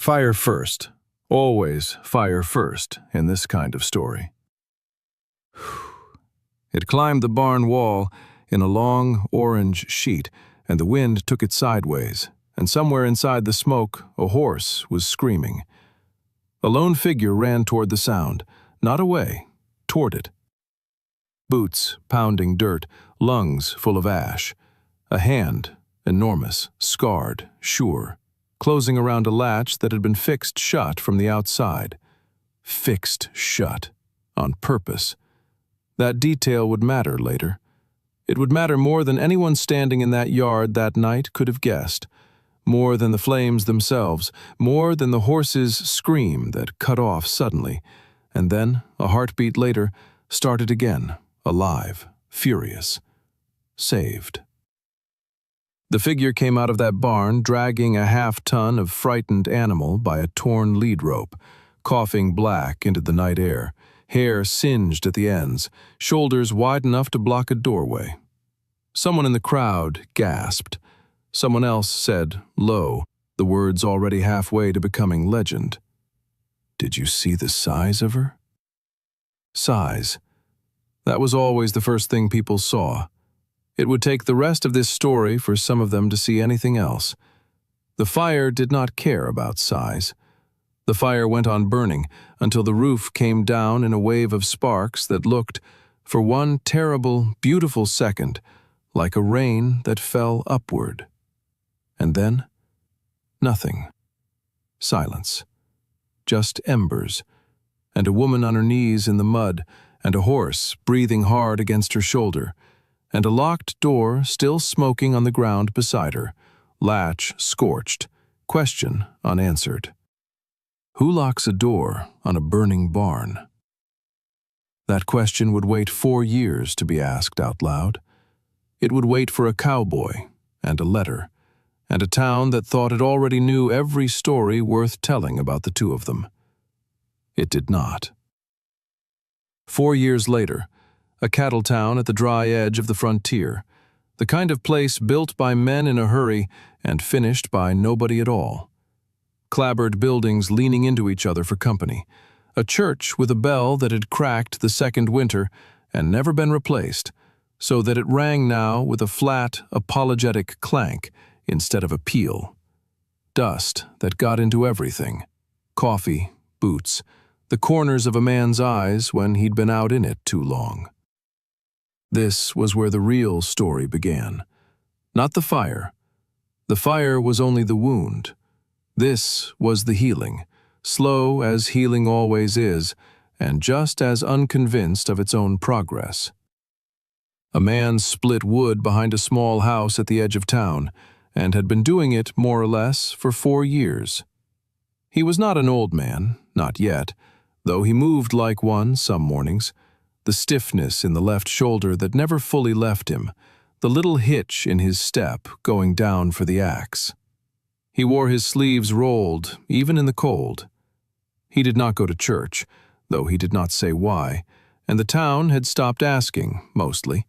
Fire first. Always fire first in this kind of story. It climbed the barn wall in a long orange sheet, and the wind took it sideways, and somewhere inside the smoke a horse was screaming. A lone figure ran toward the sound, not away, toward it. Boots pounding dirt, lungs full of ash. A hand, enormous, scarred, sure, closing around a latch that had been fixed shut from the outside. Fixed shut, on purpose. That detail would matter later. It would matter more than anyone standing in that yard that night could have guessed. More than the flames themselves, more than the horse's scream that cut off suddenly, and then, a heartbeat later, started again, alive, furious, saved. The figure came out of that barn dragging a half-ton of frightened animal by a torn lead rope, coughing black into the night air, hair singed at the ends, shoulders wide enough to block a doorway. Someone in the crowd gasped. Someone else said, low, the words already halfway to becoming legend. "Did you see the size of her?" Size. That was always the first thing people saw. It would take the rest of this story for some of them to see anything else. The fire did not care about size. The fire went on burning until the roof came down in a wave of sparks that looked, for one terrible, beautiful second, like a rain that fell upward. And then, nothing. Silence. Just embers, and a woman on her knees in the mud, and a horse breathing hard against her shoulder, and a locked door still smoking on the ground beside her, latch scorched, question unanswered. Who locks a door on a burning barn? That question would wait 4 years to be asked out loud. It would wait for a cowboy, and a letter, and a town that thought it already knew every story worth telling about the two of them. It did not. 4 years later, a cattle town at the dry edge of the frontier, the kind of place built by men in a hurry and finished by nobody at all. Clapboard buildings leaning into each other for company, a church with a bell that had cracked the second winter and never been replaced, so that it rang now with a flat, apologetic clank instead of a peal. Dust that got into everything. Coffee, boots, the corners of a man's eyes when he'd been out in it too long. This was where the real story began. Not the fire. The fire was only the wound. This was the healing, slow as healing always is, and just as unconvinced of its own progress. A man split wood behind a small house at the edge of town, and had been doing it, more or less, for 4 years. He was not an old man, not yet, though he moved like one some mornings, the stiffness in the left shoulder that never fully left him, the little hitch in his step going down for the axe. He wore his sleeves rolled, even in the cold. He did not go to church, though he did not say why, and the town had stopped asking, mostly,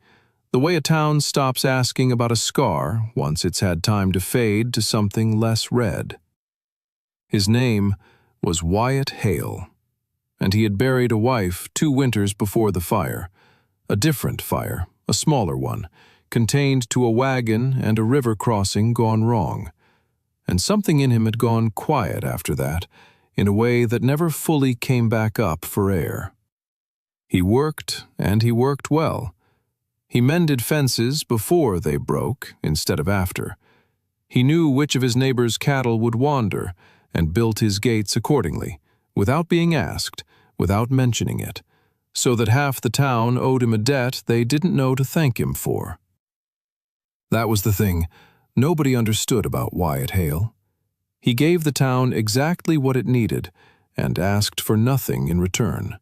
the way a town stops asking about a scar once it's had time to fade to something less red. His name was Wyatt Hale, and he had buried a wife 2 winters before the fire, a different fire, a smaller one, contained to a wagon and a river crossing gone wrong. And something in him had gone quiet after that, in a way that never fully came back up for air. He worked, and he worked well. He mended fences before they broke instead of after. He knew which of his neighbors' cattle would wander, and built his gates accordingly, without being asked, without mentioning it, so that half the town owed him a debt they didn't know to thank him for. That was the thing nobody understood about Wyatt Hale. He gave the town exactly what it needed, and asked for nothing in return.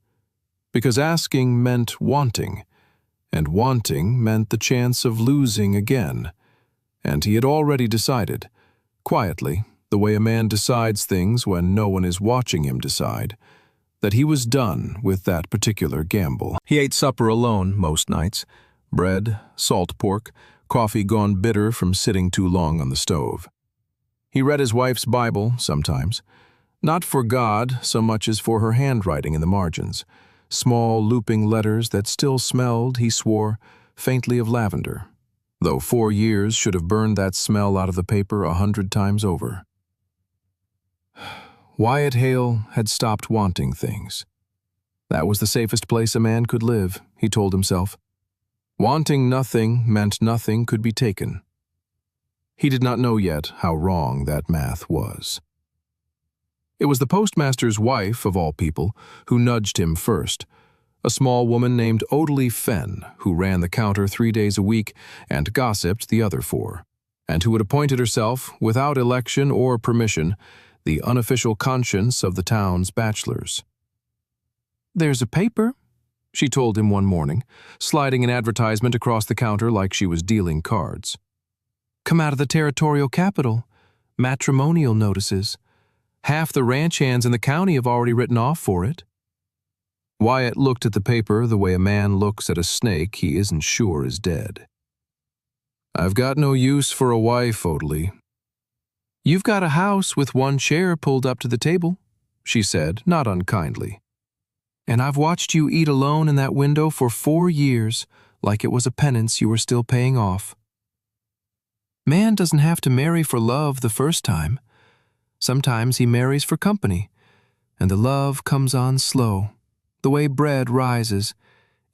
Because asking meant wanting, and wanting meant the chance of losing again. And he had already decided, quietly, the way a man decides things when no one is watching him decide, that he was done with that particular gamble. He ate supper alone most nights, bread, salt pork, coffee gone bitter from sitting too long on the stove. He read his wife's Bible sometimes, Not for God so much as for her handwriting in the margins. Small, looping letters that still smelled, he swore, faintly of lavender, though 4 years should have burned that smell out of the paper 100 times over. Wyatt Hale had stopped wanting things. That was the safest place a man could live, he told himself. Wanting nothing meant nothing could be taken. He did not know yet how wrong that math was. It was the postmaster's wife, of all people, who nudged him first, a small woman named Odalie Fenn, who ran the counter 3 days a week and gossiped the other 4, and who had appointed herself, without election or permission, the unofficial conscience of the town's bachelors. "There's a paper," she told him one morning, sliding an advertisement across the counter like she was dealing cards. "Come out of the territorial capital. Matrimonial notices. Half the ranch hands in the county have already written off for it." Wyatt looked at the paper the way a man looks at a snake he isn't sure is dead. "I've got no use for a wife, Odalie." "You've got a house with 1 chair pulled up to the table," she said, not unkindly. "And I've watched you eat alone in that window for 4 years, like it was a penance you were still paying off. Man doesn't have to marry for love the first time. Sometimes he marries for company, and the love comes on slow, the way bread rises,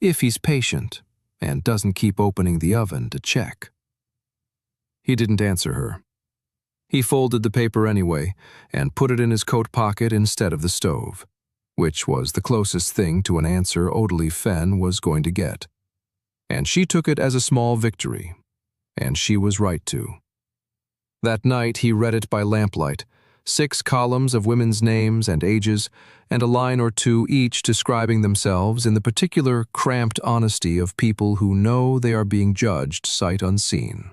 if he's patient and doesn't keep opening the oven to check." He didn't answer her. He folded the paper anyway and put it in his coat pocket instead of the stove, which was the closest thing to an answer Odalie Fenn was going to get. And she took it as a small victory, and she was right to. That night he read it by lamplight, 6 columns of women's names and ages, and a line or 2 each describing themselves in the particular cramped honesty of people who know they are being judged sight unseen.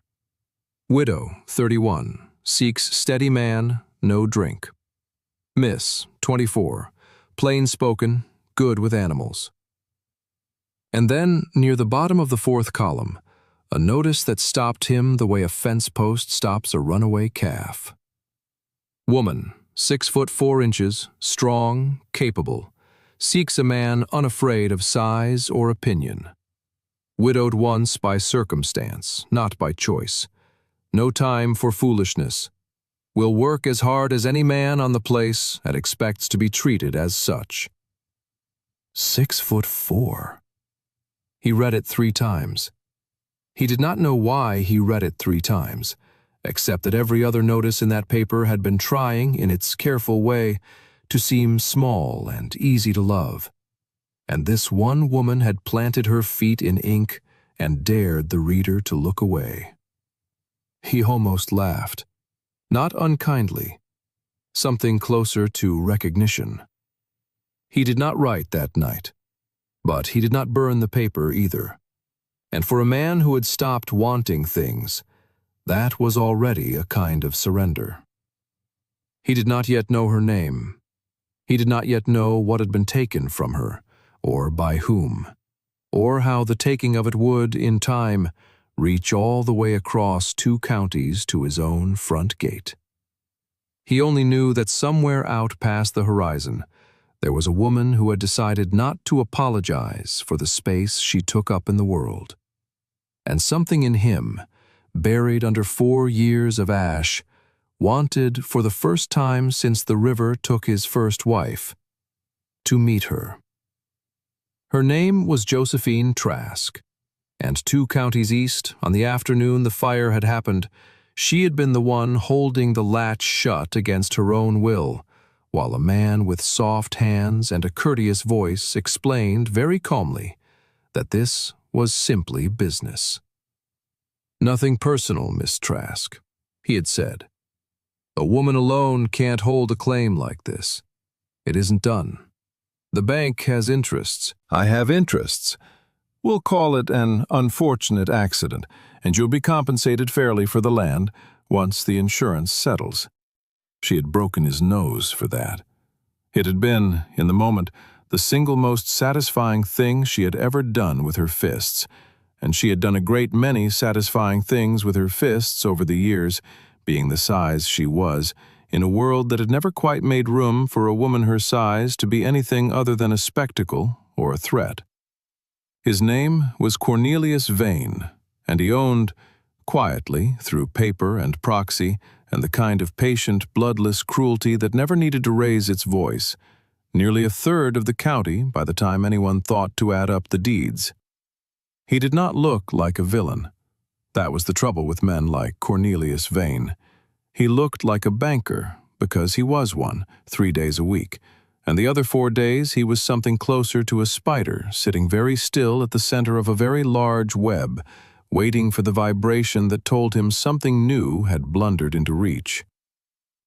Widow, 31, seeks steady man, no drink. Miss, 24, plain-spoken, good with animals. And then, near the bottom of the 4th column, a notice that stopped him the way a fence post stops a runaway calf. Woman, 6'4", strong, capable, seeks a man unafraid of size or opinion. Widowed once by circumstance, not by choice. No time for foolishness. Will work as hard as any man on the place and expects to be treated as such. 6'4". He read it 3 times. He did not know why he read it 3 times, except that every other notice in that paper had been trying, in its careful way, to seem small and easy to love. And this one woman had planted her feet in ink and dared the reader to look away. He almost laughed, not unkindly, something closer to recognition. He did not write that night, but he did not burn the paper either. And for a man who had stopped wanting things, that was already a kind of surrender. He did not yet know her name. He did not yet know what had been taken from her, or by whom, or how the taking of it would, in time, reach all the way across 2 counties to his own front gate. He only knew that somewhere out past the horizon, there was a woman who had decided not to apologize for the space she took up in the world. And something in him, buried under 4 years of ash, wanted, for the first time since the river took his first wife, to meet her. Her name was Josephine Trask, and 2 counties east, on the afternoon the fire had happened, she had been the one holding the latch shut against her own will, while a man with soft hands and a courteous voice explained very calmly that this was simply business. "Nothing personal, Miss Trask," he had said. "A woman alone can't hold a claim like this. It isn't done. The bank has interests. I have interests. We'll call it an unfortunate accident, and you'll be compensated fairly for the land once the insurance settles." She had broken his nose for that. It had been, in the moment, the single most satisfying thing she had ever done with her fists, and she had done a great many satisfying things with her fists over the years, being the size she was, in a world that had never quite made room for a woman her size to be anything other than a spectacle or a threat. His name was Cornelius Vane, and he owned, quietly, through paper and proxy and the kind of patient, bloodless cruelty that never needed to raise its voice, nearly a third of the county by the time anyone thought to add up the deeds. He did not look like a villain. That was the trouble with men like Cornelius Vane. He looked like a banker, because he was one, 3 days a week, and the other 4 days he was something closer to a spider sitting very still at the center of a very large web, waiting for the vibration that told him something new had blundered into reach.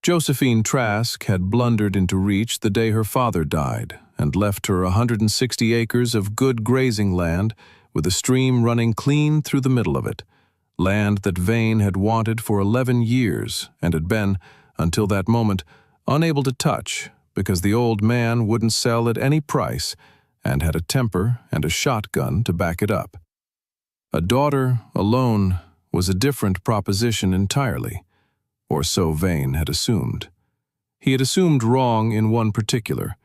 Josephine Trask had blundered into reach the day her father died and left her 160 acres of good grazing land with a stream running clean through the middle of it, land that Vane had wanted for 11 years and had been, until that moment, unable to touch because the old man wouldn't sell at any price and had a temper and a shotgun to back it up. A daughter alone was a different proposition entirely, or so Vane had assumed. He had assumed wrong in one particular.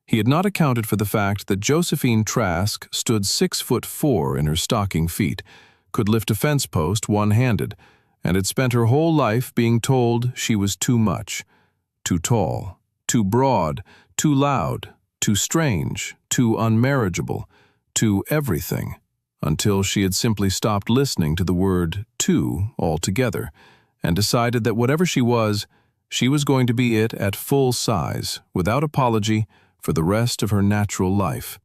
He had not accounted for the fact that Josephine Trask stood 6'4" in her stocking feet, could lift a fence post one-handed, and had spent her whole life being told she was too much, too tall, too broad, too loud, too strange, too unmarriageable, too everything, until she had simply stopped listening to the word too altogether, and decided that whatever she was going to be it at full size, without apology, for the rest of her natural life.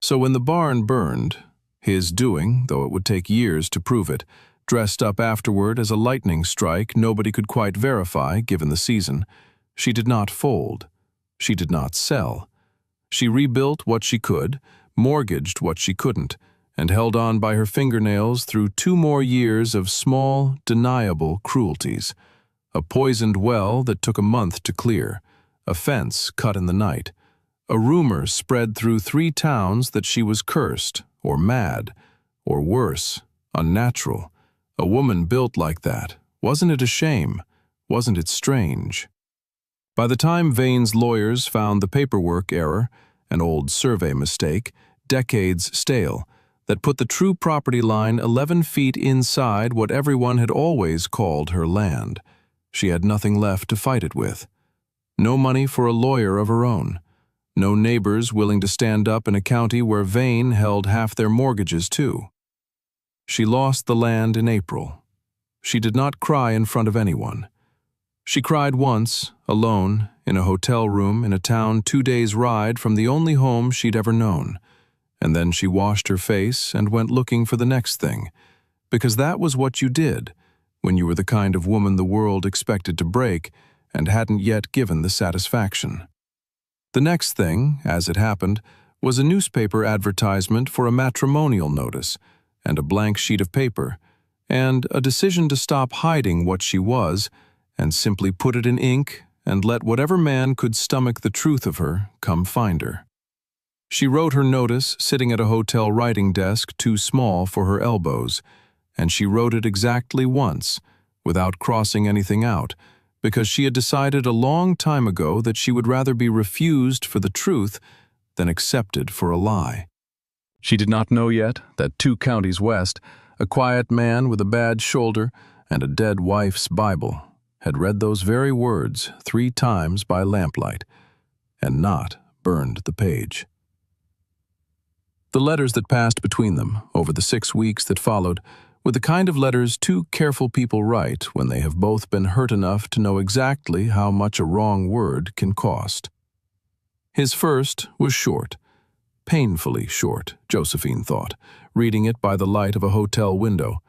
So when the barn burned, his doing, though it would take years to prove it, dressed up afterward as a lightning strike nobody could quite verify given the season, she did not fold. She did not sell. She rebuilt what she could, mortgaged what she couldn't, and held on by her fingernails through 2 more years of small, deniable cruelties. A poisoned well that took a month to clear, a fence cut in the night, a rumor spread through 3 towns that she was cursed, or mad, or worse, unnatural. A woman built like that. Wasn't it a shame? Wasn't it strange? By the time Vane's lawyers found the paperwork error, an old survey mistake, decades stale, that put the true property line 11 feet inside what everyone had always called her land, she had nothing left to fight it with. No money for a lawyer of her own. No neighbors willing to stand up in a county where Vane held half their mortgages too. She lost the land in April. She did not cry in front of anyone. She cried once, alone, in a hotel room in a town 2 days' ride from the only home she'd ever known, and then she washed her face and went looking for the next thing, because that was what you did when you were the kind of woman the world expected to break and hadn't yet given the satisfaction. The next thing, as it happened, was a newspaper advertisement for a matrimonial notice, and a blank sheet of paper, and a decision to stop hiding what she was and simply put it in ink and let whatever man could stomach the truth of her come find her. She wrote her notice sitting at a hotel writing desk too small for her elbows, and she wrote it exactly once, without crossing anything out, because she had decided a long time ago that she would rather be refused for the truth than accepted for a lie. She did not know yet that 2 counties west, a quiet man with a bad shoulder and a dead wife's Bible had read those very words 3 times by lamplight, and not burned the page. The letters that passed between them over the 6 weeks that followed were the kind of letters 2 careful people write when they have both been hurt enough to know exactly how much a wrong word can cost. His first was short, painfully short, Josephine thought, reading it by the light of a hotel window,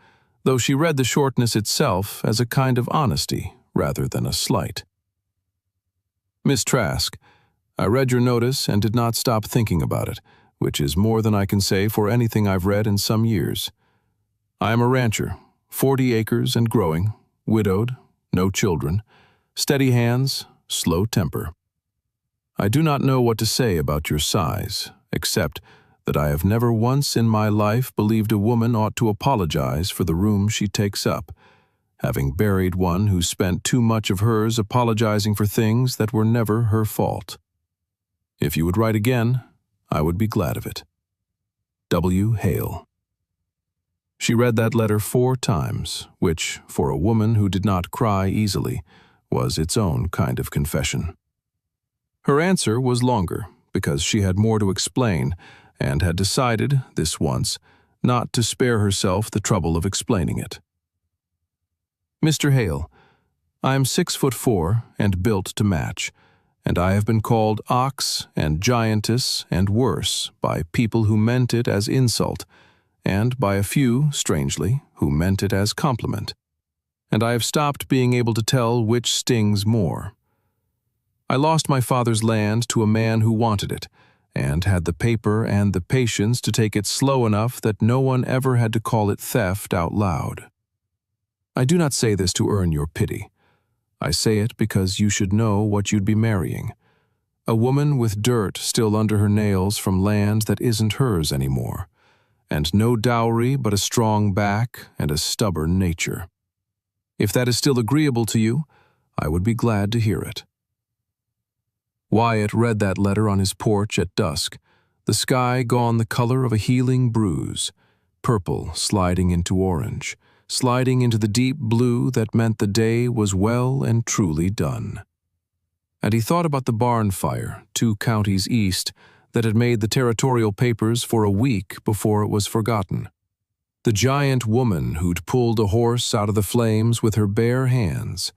though she read the shortness itself as a kind of honesty rather than a slight. Miss Trask, I read your notice and did not stop thinking about it, which is more than I can say for anything I've read in some years. I am a rancher, 40 acres and growing, widowed, no children, steady hands, slow temper. I do not know what to say about your size, except that I have never once in my life believed a woman ought to apologize for the room she takes up, having buried one who spent too much of hers apologizing for things that were never her fault. If you would write again, I would be glad of it. W. Hale. She read that letter 4 times, which, for a woman who did not cry easily, was its own kind of confession. Her answer was longer, because she had more to explain, and had decided, this once, not to spare herself the trouble of explaining it. Mr. Hale, I am 6'4" and built to match, and I have been called ox and giantess and worse by people who meant it as insult, and by a few, strangely, who meant it as compliment. And I have stopped being able to tell which stings more. I lost my father's land to a man who wanted it, and had the paper and the patience to take it slow enough that no one ever had to call it theft out loud. I do not say this to earn your pity. I say it because you should know what you'd be marrying. A woman with dirt still under her nails from land that isn't hers anymore, and no dowry but a strong back and a stubborn nature. If that is still agreeable to you, I would be glad to hear it. Wyatt read that letter on his porch at dusk, the sky gone the color of a healing bruise, purple sliding into orange, sliding into the deep blue that meant the day was well and truly done. And he thought about the barn fire, 2 counties east, that had made the territorial papers for a week before it was forgotten. The giant woman who'd pulled a horse out of the flames with her bare hands,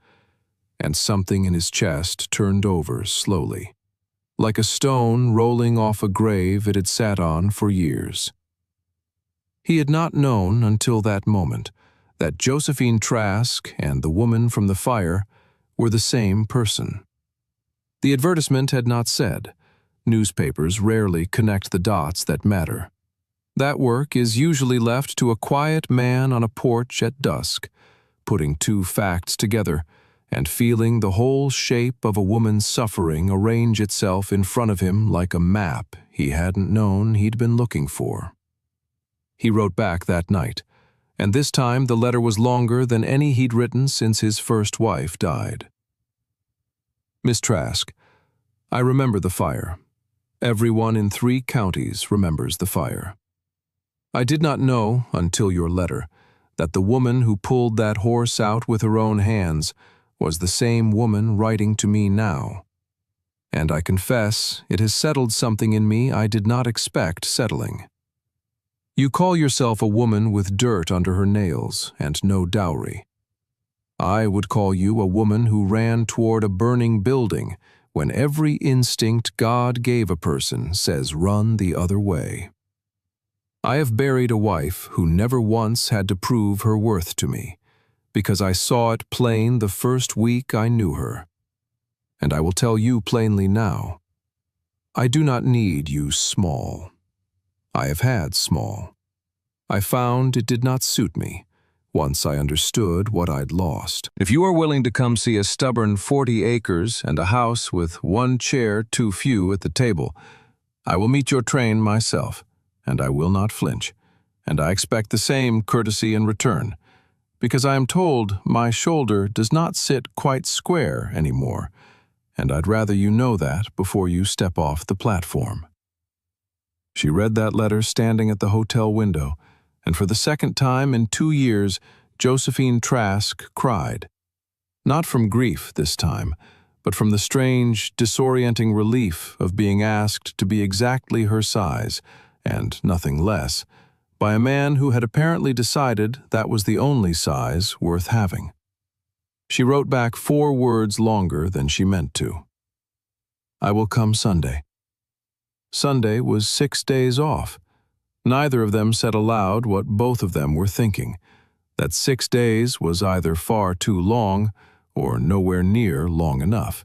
and something in his chest turned over slowly, like a stone rolling off a grave it had sat on for years. He had not known until that moment that Josephine Trask and the woman from the fire were the same person. The advertisement had not said. Newspapers rarely connect the dots that matter. That work is usually left to a quiet man on a porch at dusk, putting 2 facts together and feeling the whole shape of a woman's suffering arrange itself in front of him like a map he hadn't known he'd been looking for. He wrote back that night, and this time the letter was longer than any he'd written since his first wife died. Miss Trask, I remember the fire. Everyone in 3 counties remembers the fire. I did not know, until your letter, that the woman who pulled that horse out with her own hands was the same woman writing to me now. And I confess it has settled something in me I did not expect settling. You call yourself a woman with dirt under her nails and no dowry. I would call you a woman who ran toward a burning building when every instinct God gave a person says run the other way. I have buried a wife who never once had to prove her worth to me, because I saw it plain the first week I knew her. And I will tell you plainly now, I do not need you small. I have had small. I found it did not suit me, once I understood what I'd lost. If you are willing to come see a stubborn 40 acres and a house with 1 chair too few at the table, I will meet your train myself, and I will not flinch, and I expect the same courtesy in return, because I am told my shoulder does not sit quite square anymore, and I'd rather you know that before you step off the platform. She read that letter standing at the hotel window, and for the second time in 2 years, Josephine Trask cried. Not from grief this time, but from the strange, disorienting relief of being asked to be exactly her size, and nothing less, by a man who had apparently decided that was the only size worth having. She wrote back 4 words longer than she meant to. I will come Sunday. Sunday was 6 days off. Neither of them said aloud what both of them were thinking, that 6 days was either far too long or nowhere near long enough,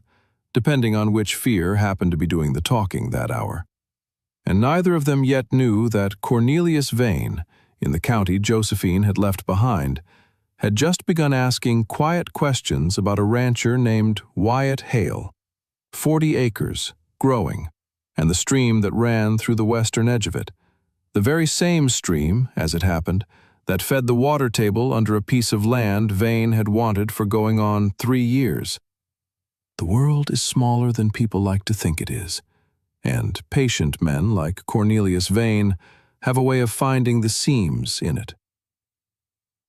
depending on which fear happened to be doing the talking that hour. And neither of them yet knew that Cornelius Vane, in the county Josephine had left behind, had just begun asking quiet questions about a rancher named Wyatt Hale, 40 acres, growing, and the stream that ran through the western edge of it, the very same stream, as it happened, that fed the water table under a piece of land Vane had wanted for going on 3 years. The world is smaller than people like to think it is, and patient men like Cornelius Vane have a way of finding the seams in it.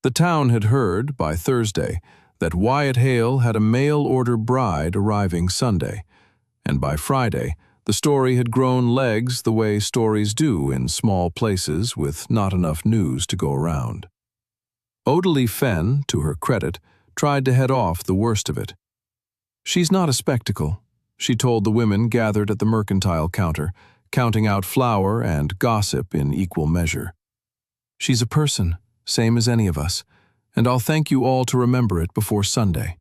The town had heard, by Thursday, that Wyatt Hale had a mail-order bride arriving Sunday, and by Friday, the story had grown legs the way stories do in small places with not enough news to go around. Odalie Fenn, to her credit, tried to head off the worst of it. "She's not a spectacle," she told the women gathered at the mercantile counter, counting out flour and gossip in equal measure. "She's a person, same as any of us, and I'll thank you all to remember it before Sunday."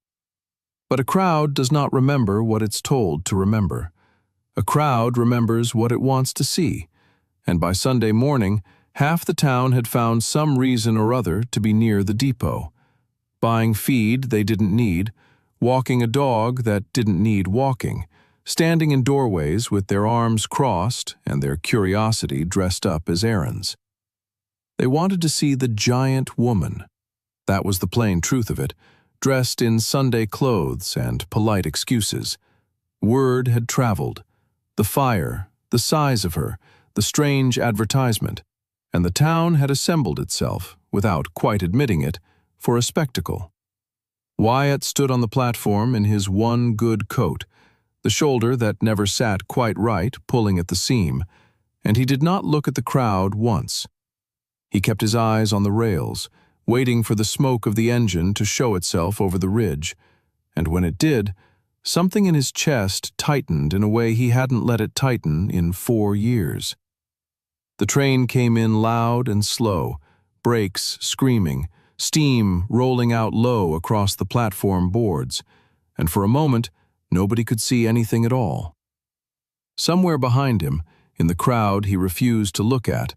But a crowd does not remember what it's told to remember. A crowd remembers what it wants to see, and by Sunday morning, half the town had found some reason or other to be near the depot, buying feed they didn't need, walking a dog that didn't need walking, standing in doorways with their arms crossed and their curiosity dressed up as errands. They wanted to see the giant woman. That was the plain truth of it, dressed in Sunday clothes and polite excuses. Word had traveled. The fire, the size of her, the strange advertisement, and the town had assembled itself, without quite admitting it, for a spectacle. Wyatt stood on the platform in his one good coat, the shoulder that never sat quite right pulling at the seam, and he did not look at the crowd once. He kept his eyes on the rails, waiting for the smoke of the engine to show itself over the ridge, and when it did, something in his chest tightened in a way he hadn't let it tighten in 4 years. The train came in loud and slow, brakes screaming, steam rolling out low across the platform boards, and for a moment, nobody could see anything at all. Somewhere behind him, in the crowd he refused to look at,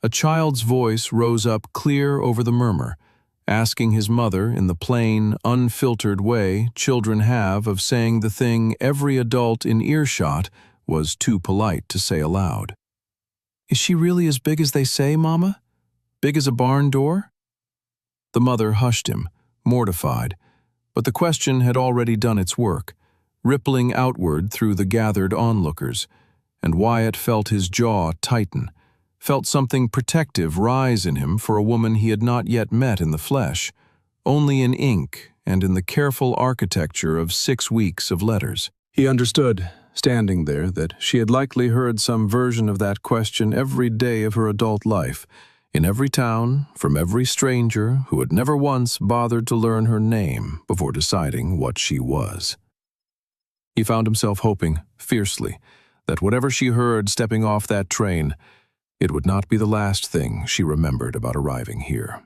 a child's voice rose up clear over the murmur, asking his mother in the plain, unfiltered way children have of saying the thing every adult in earshot was too polite to say aloud. "Is she really as big as they say, Mama? Big as a barn door?" The mother hushed him, mortified, but the question had already done its work, rippling outward through the gathered onlookers, and Wyatt felt his jaw tighten, felt something protective rise in him for a woman he had not yet met in the flesh, only in ink and in the careful architecture of 6 weeks of letters. He understood, standing there, that she had likely heard some version of that question every day of her adult life, in every town, from every stranger who had never once bothered to learn her name before deciding what she was. He found himself hoping, fiercely, that whatever she heard stepping off that train, it would not be the last thing she remembered about arriving here.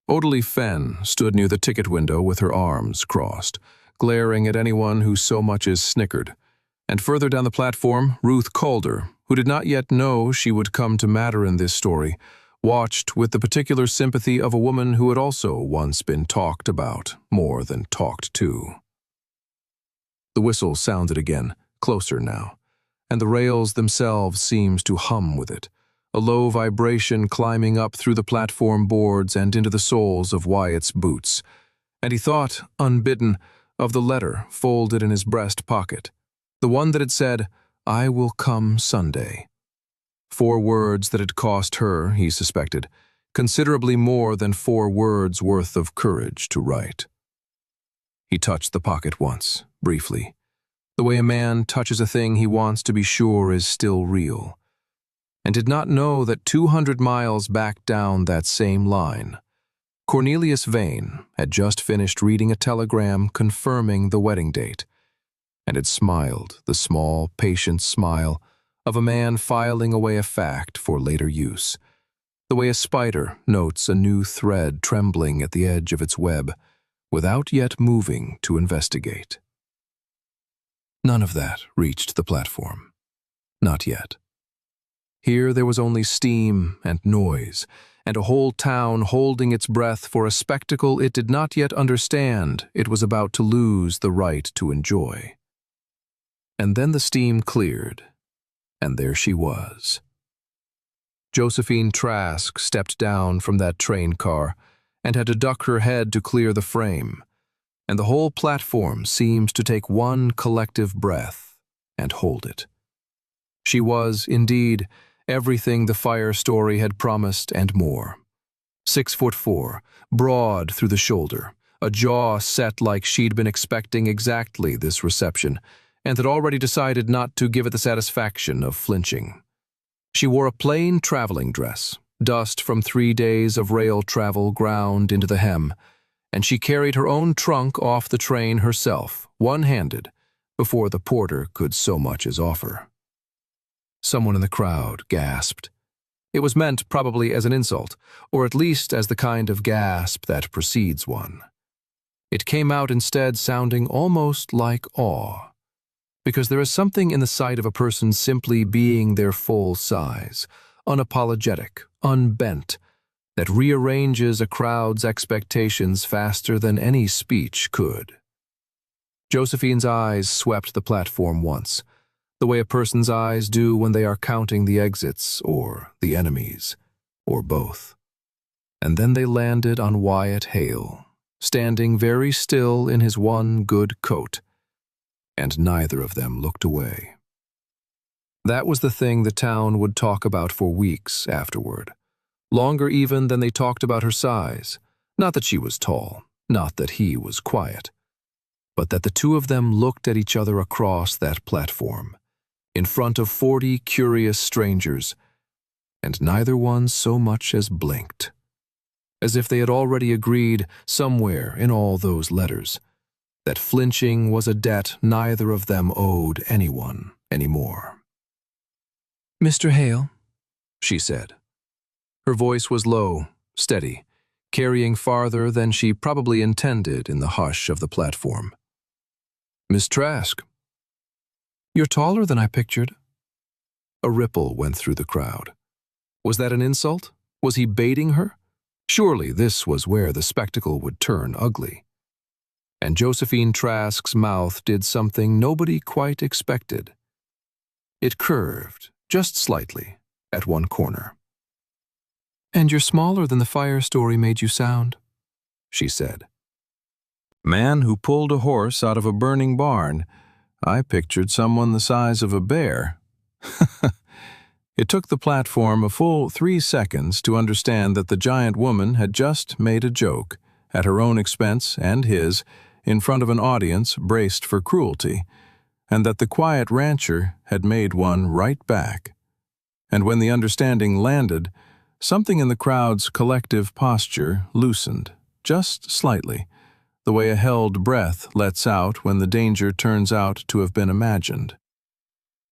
Odalie Fenn stood near the ticket window with her arms crossed, glaring at anyone who so much as snickered. And further down the platform, Ruth Calder, who did not yet know she would come to matter in this story, watched with the particular sympathy of a woman who had also once been talked about more than talked to. The whistle sounded again, closer now, and the rails themselves seemed to hum with it, a low vibration climbing up through the platform boards and into the soles of Wyatt's boots, and he thought, unbidden, of the letter folded in his breast pocket, the one that had said, "I will come Sunday." 4 words that had cost her, he suspected, considerably more than 4 words worth of courage to write. He touched the pocket once, briefly, the way a man touches a thing he wants to be sure is still real, and did not know that 200 miles back down that same line, Cornelius Vane had just finished reading a telegram confirming the wedding date, and had smiled the small, patient smile of a man filing away a fact for later use, the way a spider notes a new thread trembling at the edge of its web, without yet moving to investigate. None of that reached the platform. Not yet. Here there was only steam and noise, and a whole town holding its breath for a spectacle it did not yet understand it was about to lose the right to enjoy. And then the steam cleared, and there she was. Josephine Trask stepped down from that train car and had to duck her head to clear the frame, and the whole platform seemed to take one collective breath and hold it. She was, indeed, everything the fire story had promised and more. 6'4", broad through the shoulder, a jaw set like she'd been expecting exactly this reception, and had already decided not to give it the satisfaction of flinching. She wore a plain traveling dress, dust from 3 days of rail travel ground into the hem, and she carried her own trunk off the train herself, one-handed, before the porter could so much as offer. Someone in the crowd gasped. It was meant probably as an insult, or at least as the kind of gasp that precedes one. It came out instead sounding almost like awe, because there is something in the sight of a person simply being their full size, unapologetic, unbent, that rearranges a crowd's expectations faster than any speech could. Josephine's eyes swept the platform once, the way a person's eyes do when they are counting the exits or the enemies, or both. And then they landed on Wyatt Hale, standing very still in his one good coat, and neither of them looked away. That was the thing the town would talk about for weeks afterward, longer even than they talked about her size. Not that she was tall, not that he was quiet, but that the two of them looked at each other across that platform, in front of 40 curious strangers, and neither one so much as blinked, as if they had already agreed somewhere in all those letters that flinching was a debt neither of them owed anyone anymore. "Mr. Hale," she said. Her voice was low, steady, carrying farther than she probably intended in the hush of the platform. "Miss Trask." "You're taller than I pictured." A ripple went through the crowd. Was that an insult? Was he baiting her? Surely this was where the spectacle would turn ugly. And Josephine Trask's mouth did something nobody quite expected. It curved, just slightly, at one corner. "And you're smaller than the fire story made you sound," she said. Man who pulled a horse out of a burning barn. I pictured someone the size of a bear. It took the platform a full 3 seconds to understand that the giant woman had just made a joke, at her own expense and his, in front of an audience braced for cruelty, and that the quiet rancher had made one right back. And when the understanding landed, something in the crowd's collective posture loosened, just slightly, the way a held breath lets out when the danger turns out to have been imagined.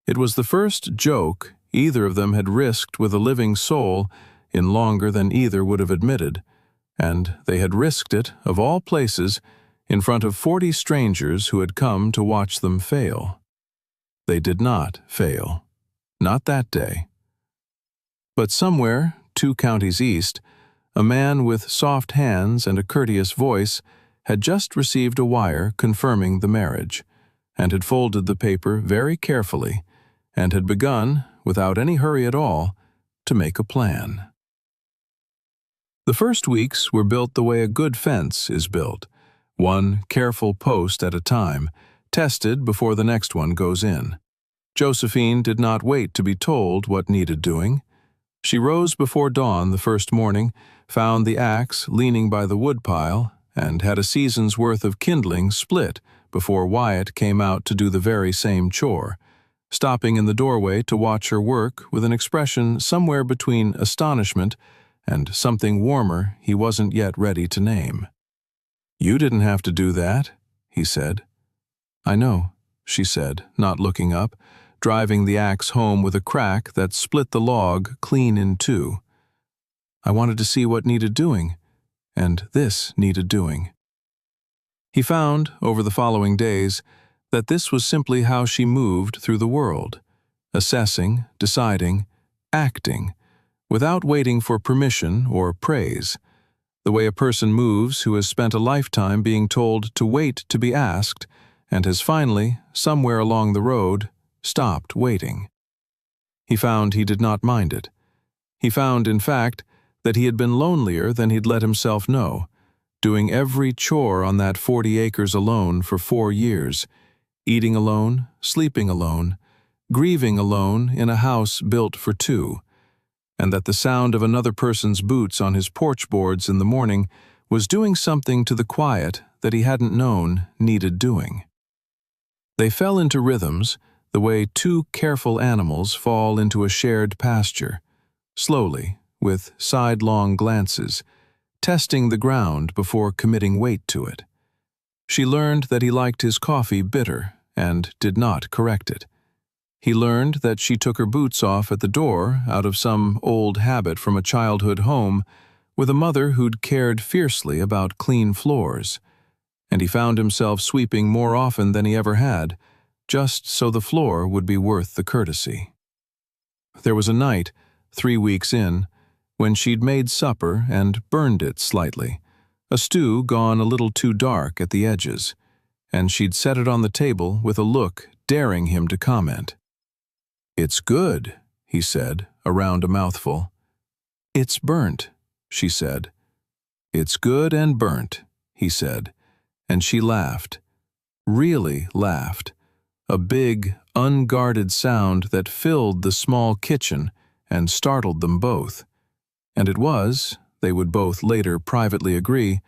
It was the first joke either of them had risked with a living soul in longer than either would have admitted, and they had risked it, of all places, in front of 40 strangers who had come to watch them fail. They did not fail. Not that day. But somewhere, 2 counties east, a man with soft hands and a courteous voice had just received a wire confirming the marriage, and had folded the paper very carefully, and had begun, without any hurry at all, to make a plan. The first weeks were built the way a good fence is built, one careful post at a time, tested before the next one goes in. Josephine did not wait to be told what needed doing. She rose before dawn the first morning, found the axe leaning by the woodpile, and had a season's worth of kindling split before Wyatt came out to do the very same chore, stopping in the doorway to watch her work with an expression somewhere between astonishment and something warmer he wasn't yet ready to name. "You didn't have to do that," he said. "I know," she said, not looking up, driving the axe home with a crack that split the log clean in two. "I wanted to see what needed doing, and this needed doing." He found, over the following days, that this was simply how she moved through the world, assessing, deciding, acting, without waiting for permission or praise, the way a person moves who has spent a lifetime being told to wait to be asked and has finally, somewhere along the road, stopped waiting. He found he did not mind it. He found, in fact, that he had been lonelier than he'd let himself know, doing every chore on that 40 acres alone for 4 years, eating alone, sleeping alone, grieving alone in a house built for 2, and that the sound of another person's boots on his porch boards in the morning was doing something to the quiet that he hadn't known needed doing. They fell into rhythms the way 2 careful animals fall into a shared pasture, slowly, with sidelong glances, testing the ground before committing weight to it. She learned that he liked his coffee bitter and did not correct it. He learned that she took her boots off at the door out of some old habit from a childhood home with a mother who'd cared fiercely about clean floors, and he found himself sweeping more often than he ever had, just so the floor would be worth the courtesy. There was a night, 3 weeks in, when she'd made supper and burned it slightly, a stew gone a little too dark at the edges, and she'd set it on the table with a look daring him to comment. "It's good," he said, around a mouthful. "It's burnt," she said. "It's good and burnt," he said, and she laughed, really laughed, a big, unguarded sound that filled the small kitchen and startled them both. And it was, they would both later privately agree,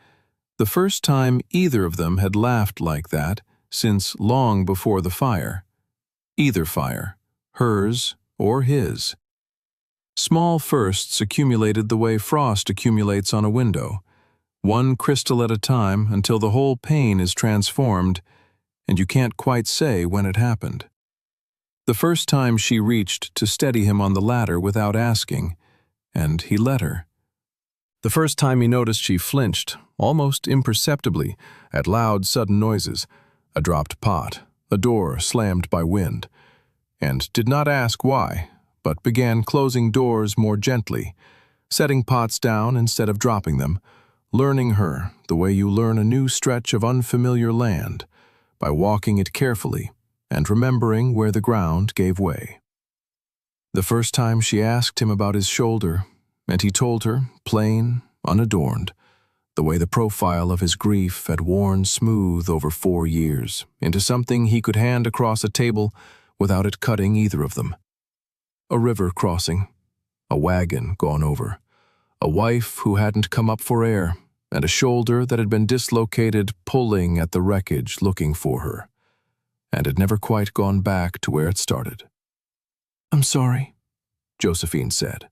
the first time either of them had laughed like that since long before the fire. Either fire, hers or his. Small firsts accumulated the way frost accumulates on a window, one crystal at a time until the whole pane is transformed, and you can't quite say when it happened. The first time she reached to steady him on the ladder without asking, and he let her. The first time he noticed she flinched, almost imperceptibly, at loud, sudden noises, a dropped pot, a door slammed by wind, and did not ask why, but began closing doors more gently, setting pots down instead of dropping them, learning her the way you learn a new stretch of unfamiliar land, by walking it carefully and remembering where the ground gave way. The first time she asked him about his shoulder, and he told her, plain, unadorned, the way the profile of his grief had worn smooth over 4 years into something he could hand across a table without it cutting either of them. A river crossing, a wagon gone over, a wife who hadn't come up for air, and a shoulder that had been dislocated pulling at the wreckage looking for her, and had never quite gone back to where it started. "I'm sorry," Josephine said,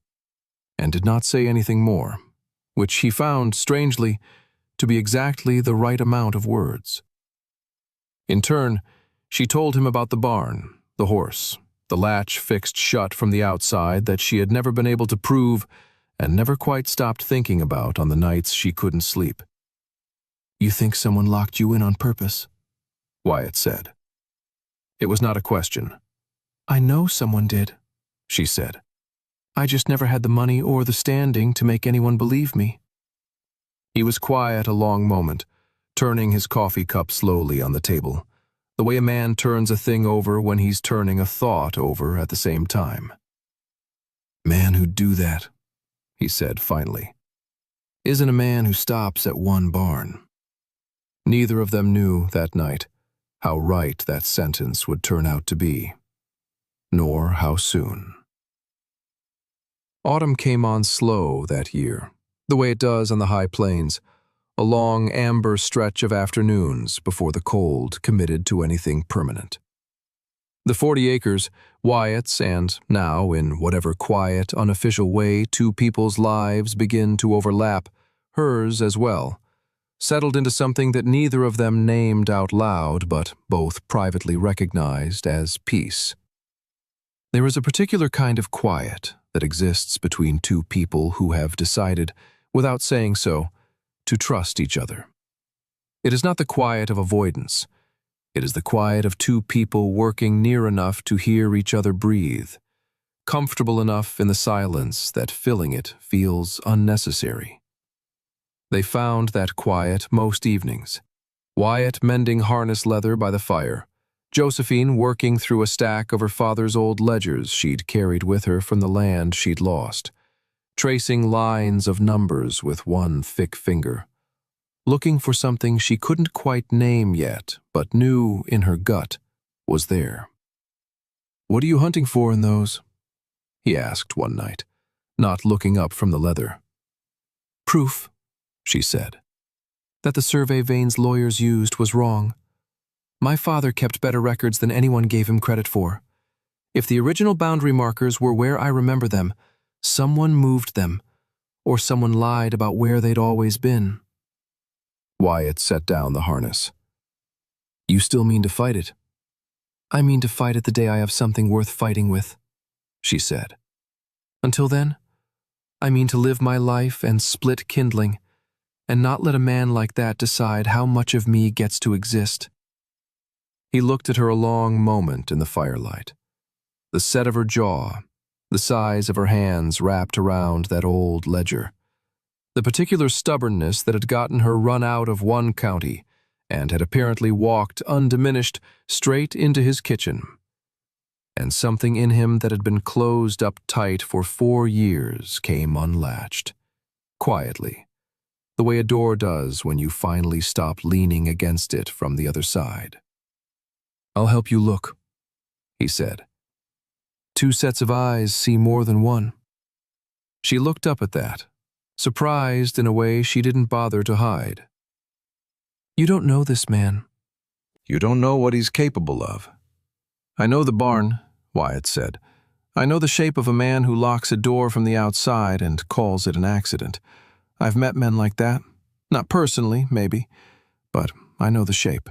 and did not say anything more, which he found, strangely, to be exactly the right amount of words. In turn, she told him about the barn, the horse, the latch fixed shut from the outside that she had never been able to prove and never quite stopped thinking about on the nights she couldn't sleep. "You think someone locked you in on purpose?" Wyatt said. It was not a question. "I know someone did," she said. "I just never had the money or the standing to make anyone believe me." He was quiet a long moment, turning his coffee cup slowly on the table, the way a man turns a thing over when he's turning a thought over at the same time. "Man who'd do that," he said finally, "isn't a man who stops at one barn." Neither of them knew that night how right that sentence would turn out to be, nor how soon. Autumn came on slow that year, the way it does on the high plains, a long amber stretch of afternoons before the cold committed to anything permanent. The 40 acres, Wyatt's, and now, in whatever quiet, unofficial way 2 people's lives begin to overlap, hers as well, settled into something that neither of them named out loud but both privately recognized as peace. There is a particular kind of quiet that exists between 2 people who have decided, without saying so, to trust each other. It is not the quiet of avoidance. It is the quiet of 2 people working near enough to hear each other breathe, comfortable enough in the silence that filling it feels unnecessary. They found that quiet most evenings, Wyatt mending harness leather by the fire, Josephine working through a stack of her father's old ledgers she'd carried with her from the land she'd lost, tracing lines of numbers with one thick finger, looking for something she couldn't quite name yet, but knew in her gut was there. "What are you hunting for in those?" he asked one night, not looking up from the leather. "Proof," she said, "that the survey Vane's lawyers used was wrong. My father kept better records than anyone gave him credit for. If the original boundary markers were where I remember them, someone moved them, or someone lied about where they'd always been." Wyatt set down the harness. "You still mean to fight it?" "I mean to fight it the day I have something worth fighting with," she said. "Until then, I mean to live my life and split kindling, and not let a man like that decide how much of me gets to exist." He looked at her a long moment in the firelight. The set of her jaw, the size of her hands wrapped around that old ledger, the particular stubbornness that had gotten her run out of one county and had apparently walked undiminished straight into his kitchen, and something in him that had been closed up tight for 4 years came unlatched, quietly, the way a door does when you finally stop leaning against it from the other side. "I'll help you look," he said. "2 sets of eyes see more than one." She looked up at that, surprised in a way she didn't bother to hide. "You don't know this man." "You don't know what he's capable of." "I know the barn," Wyatt said. "I know the shape of a man who locks a door from the outside and calls it an accident. I've met men like that. Not personally, maybe, but I know the shape."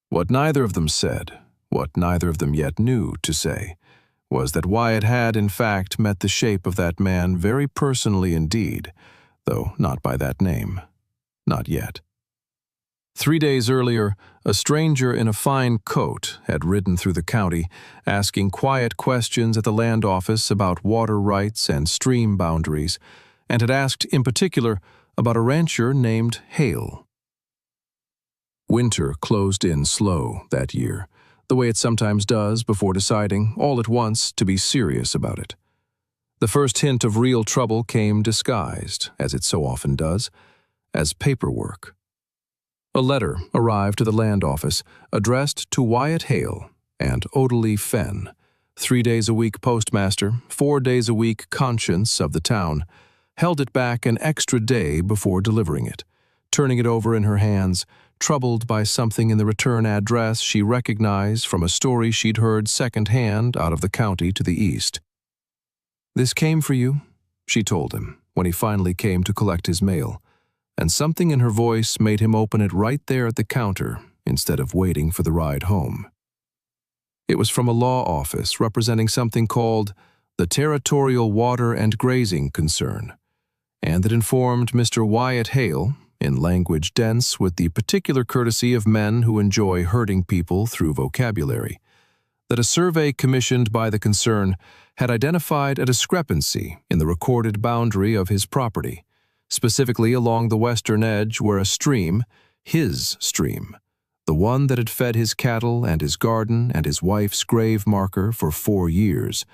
What neither of them said, what neither of them yet knew to say, was that Wyatt had, in fact, met the shape of that man very personally indeed, though not by that name. Not yet. 3 days earlier, a stranger in a fine coat had ridden through the county, asking quiet questions at the land office about water rights and stream boundaries, and had asked in particular about a rancher named Hale. Winter closed in slow that year, the way it sometimes does before deciding, all at once, to be serious about it. The first hint of real trouble came disguised, as it so often does, as paperwork. A letter arrived to the land office, addressed to Wyatt Hale and Odalie Fenn, 3 days a week postmaster, 4 days a week conscience of the town, held it back an extra day before delivering it, turning it over in her hands, troubled by something in the return address she recognized from a story she'd heard secondhand out of the county to the east. "This came for you," she told him, when he finally came to collect his mail, and something in her voice made him open it right there at the counter instead of waiting for the ride home. It was from a law office representing something called the Territorial Water and Grazing Concern, and it informed Mr. Wyatt Hale, in language dense with the particular courtesy of men who enjoy hurting people through vocabulary, that a survey commissioned by the concern had identified a discrepancy in the recorded boundary of his property, specifically along the western edge where a stream, his stream, the one that had fed his cattle and his garden and his wife's grave marker for 4 years,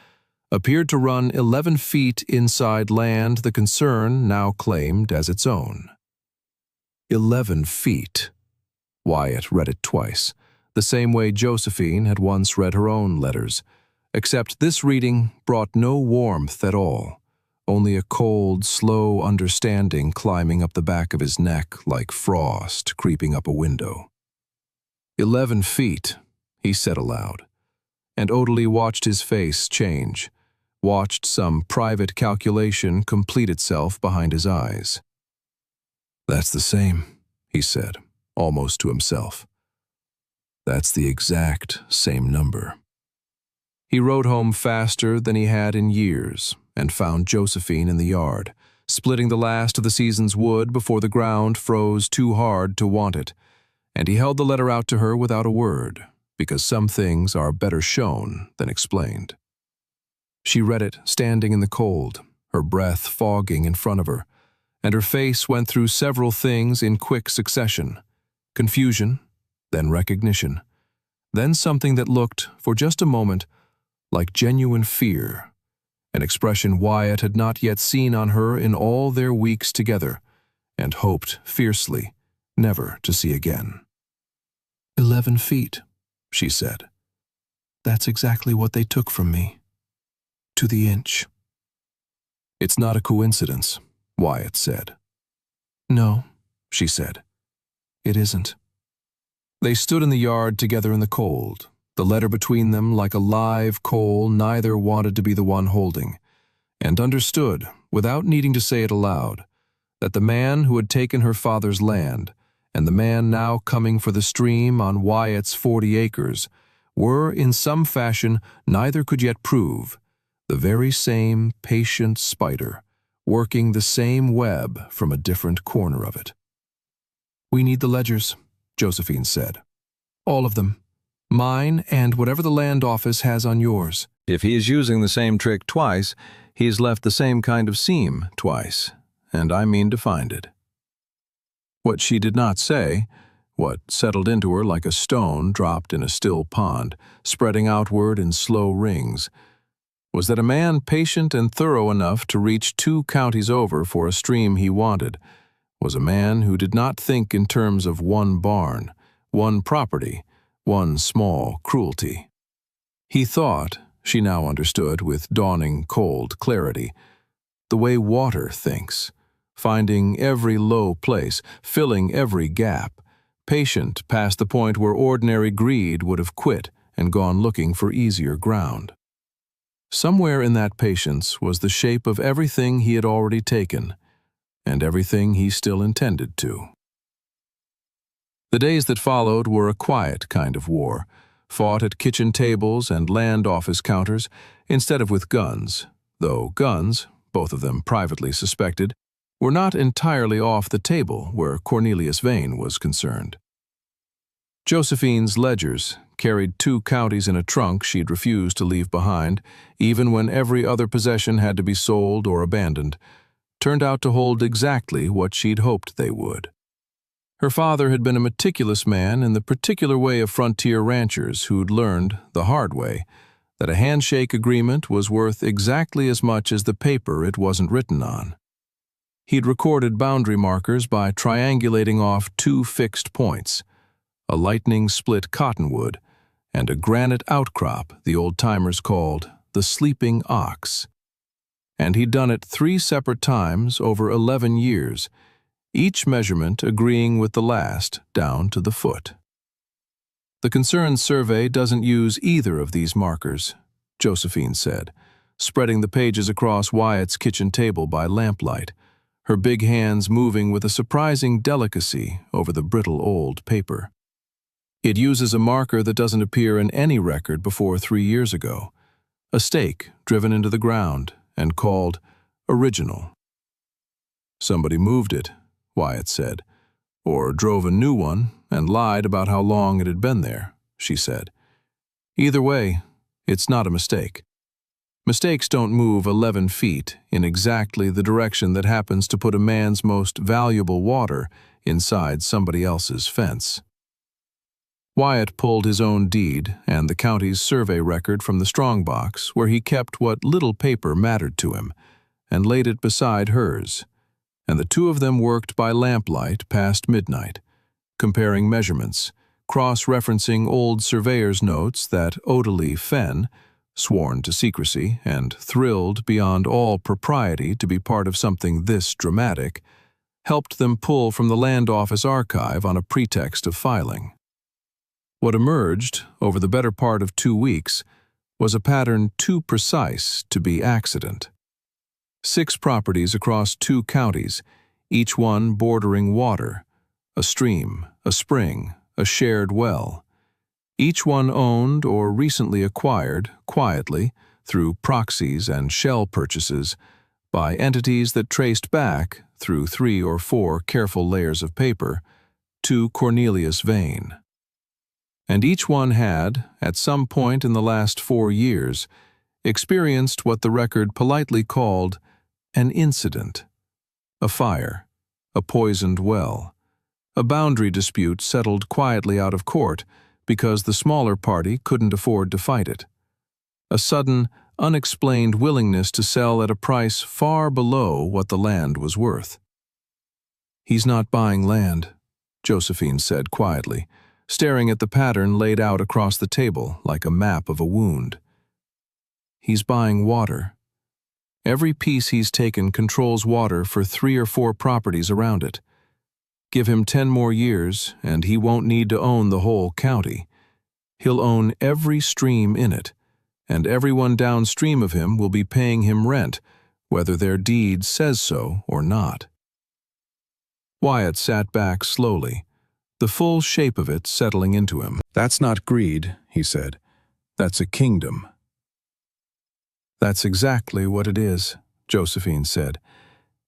appeared to run 11 feet inside land the concern now claimed as its own. 11 feet. Wyatt read it twice, the same way Josephine had once read her own letters, except this reading brought no warmth at all, only a cold, slow understanding climbing up the back of his neck like frost creeping up a window. 11 feet, he said aloud, and Odalie watched his face change, watched some private calculation complete itself behind his eyes. "That's the same," he said, almost to himself. "That's the exact same number." He rode home faster than he had in years and found Josephine in the yard, splitting the last of the season's wood before the ground froze too hard to want it, and he held the letter out to her without a word, because some things are better shown than explained. She read it standing in the cold, her breath fogging in front of her, and her face went through several things in quick succession: confusion, then recognition, then something that looked, for just a moment, like genuine fear, an expression Wyatt had not yet seen on her in all their weeks together, and hoped fiercely never to see again. 11 feet, she said. That's exactly what they took from me. To the inch. It's not a coincidence, Wyatt said. No, she said. It isn't. They stood in the yard together in the cold, the letter between them like a live coal neither wanted to be the one holding, and understood, without needing to say it aloud, that the man who had taken her father's land and the man now coming for the stream on Wyatt's 40 acres were, in some fashion neither could yet prove, the very same patient spider, working the same web from a different corner of it. We need the ledgers, Josephine said. All of them. Mine and whatever the land office has on yours. If he is using the same trick twice, he's left the same kind of seam twice, and I mean to find it. What she did not say, what settled into her like a stone dropped in a still pond, spreading outward in slow rings, was that a man patient and thorough enough to reach 2 counties over for a stream he wanted was a man who did not think in terms of one barn, one property, one small cruelty. He thought, she now understood with dawning cold clarity, the way water thinks, finding every low place, filling every gap, patient past the point where ordinary greed would have quit and gone looking for easier ground. Somewhere in that patience was the shape of everything he had already taken, and everything he still intended to. The days that followed were a quiet kind of war, fought at kitchen tables and land office counters instead of with guns, though guns, both of them privately suspected, were not entirely off the table where Cornelius Vane was concerned. Josephine's ledgers carried 2 counties in a trunk she'd refused to leave behind, even when every other possession had to be sold or abandoned, turned out to hold exactly what she'd hoped they would. Her father had been a meticulous man in the particular way of frontier ranchers who'd learned, the hard way, that a handshake agreement was worth exactly as much as the paper it wasn't written on. He'd recorded boundary markers by triangulating off 2 fixed points, a lightning-split cottonwood and a granite outcrop the old-timers called the Sleeping Ox. And he'd done it 3 separate times over 11 years, each measurement agreeing with the last down to the foot. The concerned survey doesn't use either of these markers, Josephine said, spreading the pages across Wyatt's kitchen table by lamplight, her big hands moving with a surprising delicacy over the brittle old paper. It uses a marker that doesn't appear in any record before 3 years ago, a stake driven into the ground and called original. Somebody moved it, Wyatt said, or drove a new one and lied about how long it had been there, she said. Either way, it's not a mistake. Mistakes don't move 11 feet in exactly the direction that happens to put a man's most valuable water inside somebody else's fence. Wyatt pulled his own deed and the county's survey record from the strongbox where he kept what little paper mattered to him, and laid it beside hers, and the 2 of them worked by lamplight past midnight, comparing measurements, cross-referencing old surveyor's notes that Odalie Fenn, sworn to secrecy and thrilled beyond all propriety to be part of something this dramatic, helped them pull from the land office archive on a pretext of filing. What emerged, over the better part of 2 weeks, was a pattern too precise to be accident. 6 properties across 2 counties, each one bordering water, a stream, a spring, a shared well. Each one owned or recently acquired, quietly, through proxies and shell purchases, by entities that traced back, through 3 or 4 careful layers of paper, to Cornelius Vane. And each one had, at some point in the last 4 years, experienced what the record politely called an incident, a fire, a poisoned well, a boundary dispute settled quietly out of court because the smaller party couldn't afford to fight it, a sudden, unexplained willingness to sell at a price far below what the land was worth. "He's not buying land," Josephine said quietly, staring at the pattern laid out across the table like a map of a wound. "He's buying water. Every piece he's taken controls water for 3 or 4 properties around it. Give him 10 more years, and he won't need to own the whole county. He'll own every stream in it, and everyone downstream of him will be paying him rent, whether their deed says so or not." Wyatt sat back slowly, the full shape of it settling into him. "That's not greed," he said. "That's a kingdom." "That's exactly what it is," Josephine said.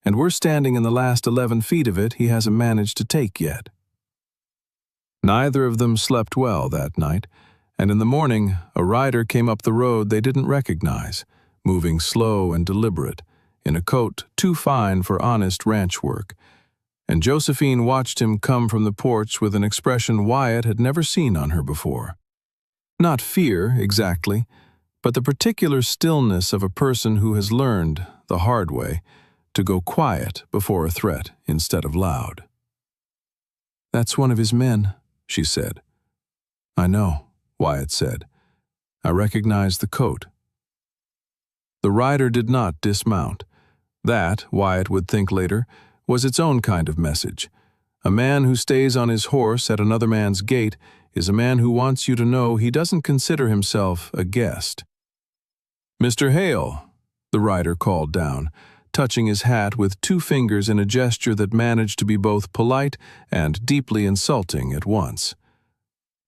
"And we're standing in the last 11 feet of it he hasn't managed to take yet." Neither of them slept well that night, and in the morning a rider came up the road they didn't recognize, moving slow and deliberate, in a coat too fine for honest ranch work, and Josephine watched him come from the porch with an expression Wyatt had never seen on her before. Not fear, exactly, but the particular stillness of a person who has learned, the hard way, to go quiet before a threat instead of loud. "That's one of his men," she said. "I know," Wyatt said. "I recognize the coat." The rider did not dismount. That, Wyatt would think later, was its own kind of message. A man who stays on his horse at another man's gate is a man who wants you to know he doesn't consider himself a guest. "Mr. Hale," the rider called down, touching his hat with 2 fingers in a gesture that managed to be both polite and deeply insulting at once.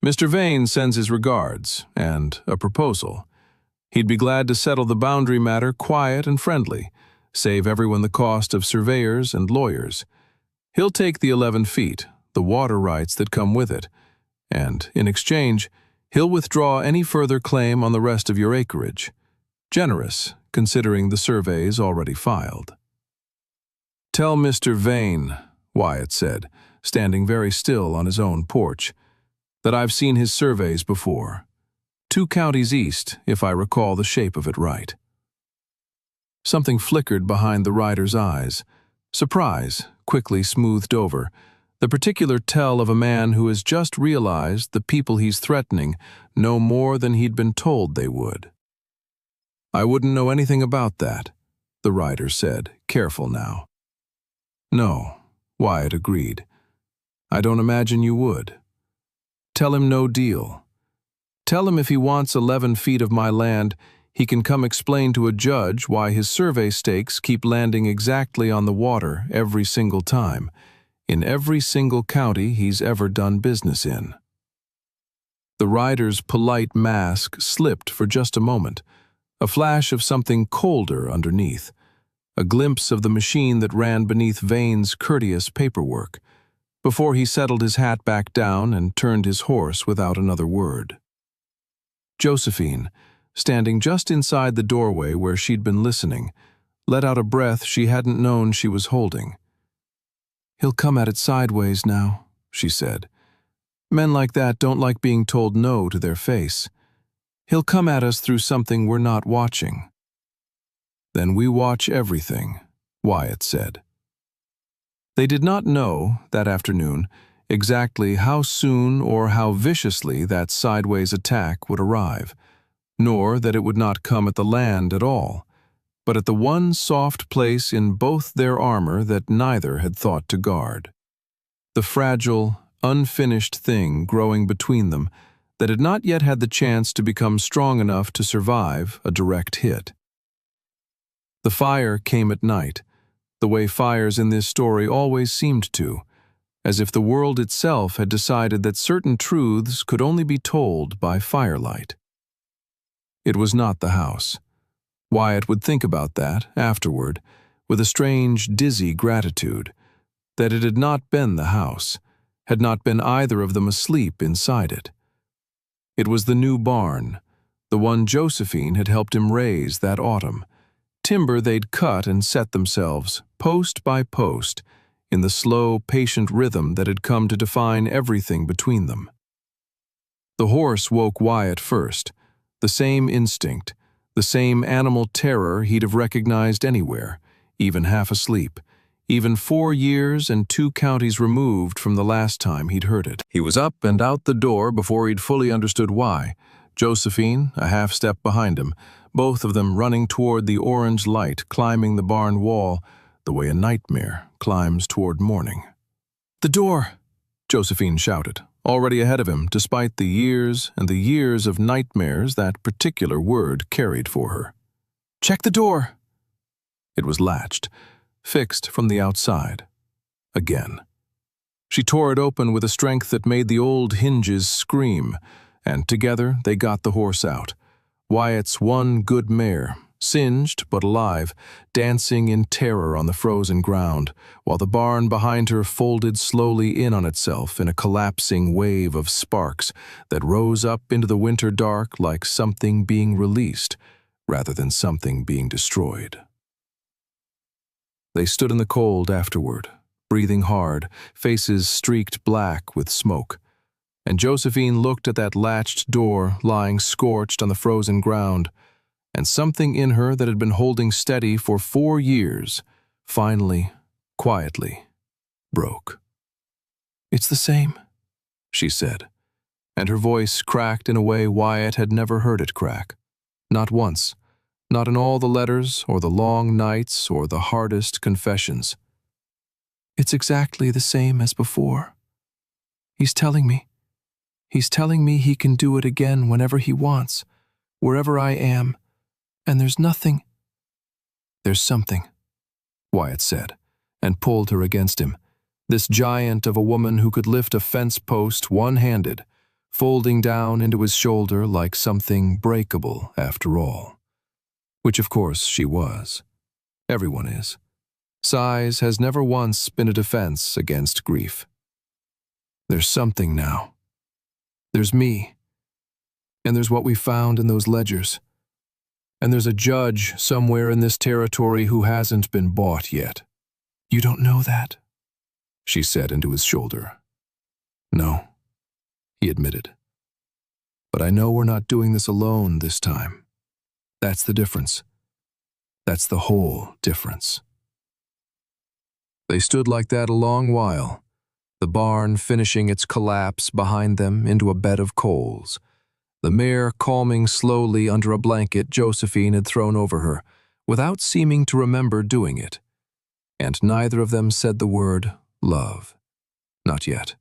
"Mr. Vane sends his regards, and a proposal. He'd be glad to settle the boundary matter quiet and friendly, save everyone the cost of surveyors and lawyers. He'll take the 11 feet, the water rights that come with it, and, in exchange, he'll withdraw any further claim on the rest of your acreage. Generous, considering the surveys already filed." "Tell Mr. Vane," Wyatt said, standing very still on his own porch, "that I've seen his surveys before. 2 counties east, if I recall the shape of it right." Something flickered behind the rider's eyes. Surprise, quickly smoothed over, the particular tell of a man who has just realized the people he's threatening know more than he'd been told they would. "I wouldn't know anything about that," the rider said, careful now. "No," Wyatt agreed. "I don't imagine you would. Tell him no deal. Tell him if he wants 11 feet of my land, he can come explain to a judge why his survey stakes keep landing exactly on the water every single time, in every single county he's ever done business in." The rider's polite mask slipped for just a moment, a flash of something colder underneath, a glimpse of the machine that ran beneath Vane's courteous paperwork, before he settled his hat back down and turned his horse without another word. Josephine, standing just inside the doorway where she'd been listening, let out a breath she hadn't known she was holding. "He'll come at it sideways now," she said. "Men like that don't like being told no to their face. He'll come at us through something we're not watching." "Then we watch everything," Wyatt said. They did not know, that afternoon, exactly how soon or how viciously that sideways attack would arrive, nor that it would not come at the land at all, but at the one soft place in both their armor that neither had thought to guard. The fragile, unfinished thing growing between them that had not yet had the chance to become strong enough to survive a direct hit. The fire came at night, the way fires in this story always seemed to, as if the world itself had decided that certain truths could only be told by firelight. It was not the house. Wyatt would think about that, afterward, with a strange, dizzy gratitude, that it had not been the house, had not been either of them asleep inside it. It was the new barn, the one Josephine had helped him raise that autumn, timber they'd cut and set themselves, post by post, in the slow, patient rhythm that had come to define everything between them. The horse woke Wyatt first, the same instinct, The same animal terror he'd have recognized anywhere, even half asleep, even 4 years and 2 counties removed from the last time he'd heard it. He was up and out the door before he'd fully understood why. Josephine, a half step behind him, both of them running toward the orange light, climbing the barn wall, the way a nightmare climbs toward morning. "The door!" Josephine shouted, already ahead of him, despite the years and the years of nightmares that particular word carried for her. "Check the door!" It was latched, fixed from the outside. Again. She tore it open with a strength that made the old hinges scream, and together they got the horse out. Wyatt's one good mare, singed but alive, dancing in terror on the frozen ground, while the barn behind her folded slowly in on itself in a collapsing wave of sparks that rose up into the winter dark like something being released rather than something being destroyed. They stood in the cold afterward, breathing hard, faces streaked black with smoke. And Josephine looked at that latched door lying scorched on the frozen ground, and something in her that had been holding steady for 4 years, finally, quietly, broke. "It's the same," she said, and her voice cracked in a way Wyatt had never heard it crack. Not once, not in all the letters or the long nights or the hardest confessions. "It's exactly the same as before. He's telling me he can do it again whenever he wants, wherever I am. And there's nothing." "There's something," Wyatt said, and pulled her against him. This giant of a woman who could lift a fence post one-handed, folding down into his shoulder like something breakable after all. Which of course she was. Everyone is. Size has never once been a defense against grief. "There's something now. There's me. And there's what we found in those ledgers. And there's a judge somewhere in this territory who hasn't been bought yet." "You don't know that," she said into his shoulder. "No," he admitted. "But I know we're not doing this alone this time. That's the difference. That's the whole difference." They stood like that a long while, the barn finishing its collapse behind them into a bed of coals, the mare calming slowly under a blanket Josephine had thrown over her, without seeming to remember doing it. And neither of them said the word love. Not yet.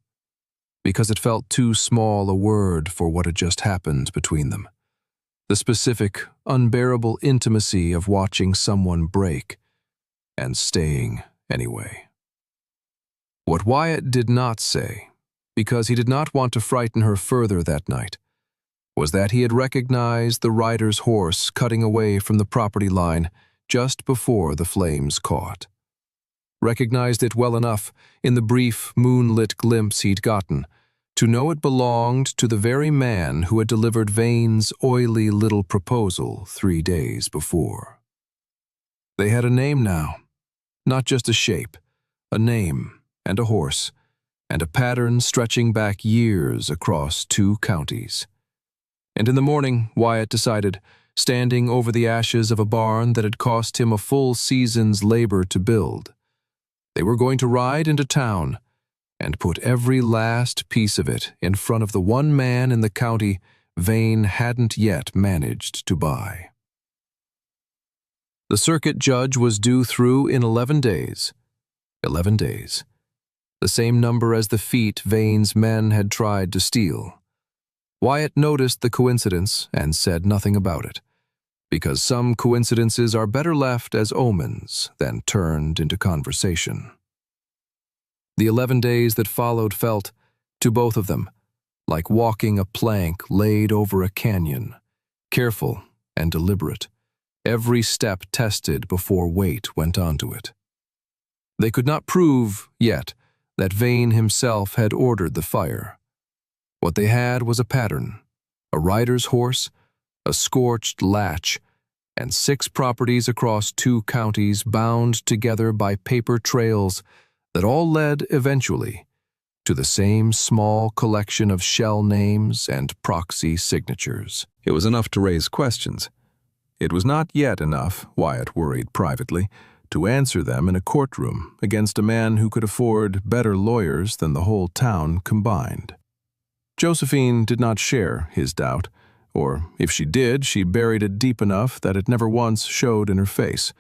Because it felt too small a word for what had just happened between them. The specific, unbearable intimacy of watching someone break, and staying anyway. What Wyatt did not say, because he did not want to frighten her further that night, was that he had recognized the rider's horse cutting away from the property line just before the flames caught. Recognized it well enough in the brief, moonlit glimpse he'd gotten to know it belonged to the very man who had delivered Vane's oily little proposal 3 days before. They had a name now, not just a shape, a name and a horse, and a pattern stretching back years across 2 counties. And in the morning, Wyatt decided, standing over the ashes of a barn that had cost him a full season's labor to build, they were going to ride into town and put every last piece of it in front of the one man in the county Vane hadn't yet managed to buy. The circuit judge was due through in 11 days. 11 days. The same number as the feet Vane's men had tried to steal. Wyatt noticed the coincidence and said nothing about it, because some coincidences are better left as omens than turned into conversation. The 11 days that followed felt, to both of them, like walking a plank laid over a canyon, careful and deliberate, every step tested before weight went onto it. They could not prove, yet, that Vane himself had ordered the fire. What they had was a pattern, a rider's horse, a scorched latch, and 6 properties across 2 counties bound together by paper trails that all led, eventually, to the same small collection of shell names and proxy signatures. It was enough to raise questions. It was not yet enough, Wyatt worried privately, to answer them in a courtroom against a man who could afford better lawyers than the whole town combined. Josephine did not share his doubt, or if she did, she buried it deep enough that it never once showed in her face.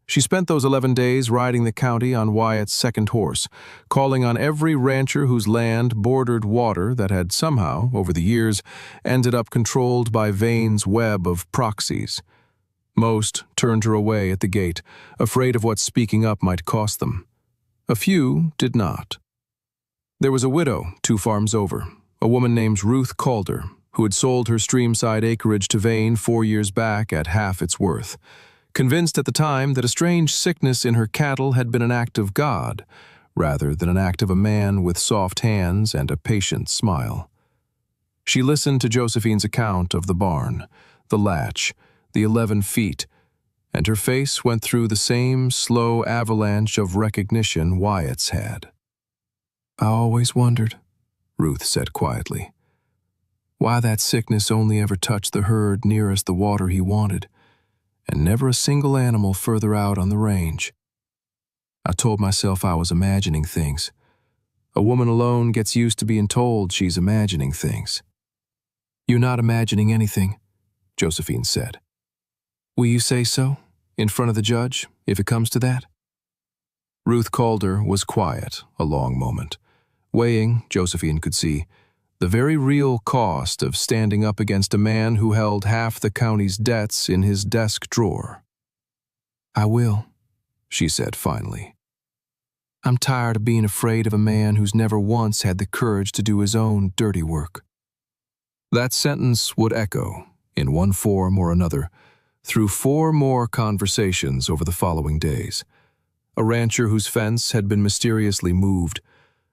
She spent those 11 days riding the county on Wyatt's second horse, calling on every rancher whose land bordered water that had somehow, over the years, ended up controlled by Vane's web of proxies. Most turned her away at the gate, afraid of what speaking up might cost them. A few did not. There was a widow 2 farms over, a woman named Ruth Calder, who had sold her streamside acreage to Vane 4 years back at half its worth, convinced at the time that a strange sickness in her cattle had been an act of God, rather than an act of a man with soft hands and a patient smile. She listened to Josephine's account of the barn, the latch, the 11 feet, and her face went through the same slow avalanche of recognition Wyatt's had. "I always wondered," Ruth said quietly, "why that sickness only ever touched the herd nearest the water he wanted, and never a single animal further out on the range. I told myself I was imagining things. A woman alone gets used to being told she's imagining things." "You're not imagining anything," Josephine said. "Will you say so, in front of the judge, if it comes to that?" Ruth Calder was quiet a long moment, weighing, Josephine could see, the very real cost of standing up against a man who held half the county's debts in his desk drawer. "I will," she said finally. "I'm tired of being afraid of a man who's never once had the courage to do his own dirty work." That sentence would echo, in one form or another, through 4 more conversations over the following days. A rancher whose fence had been mysteriously moved,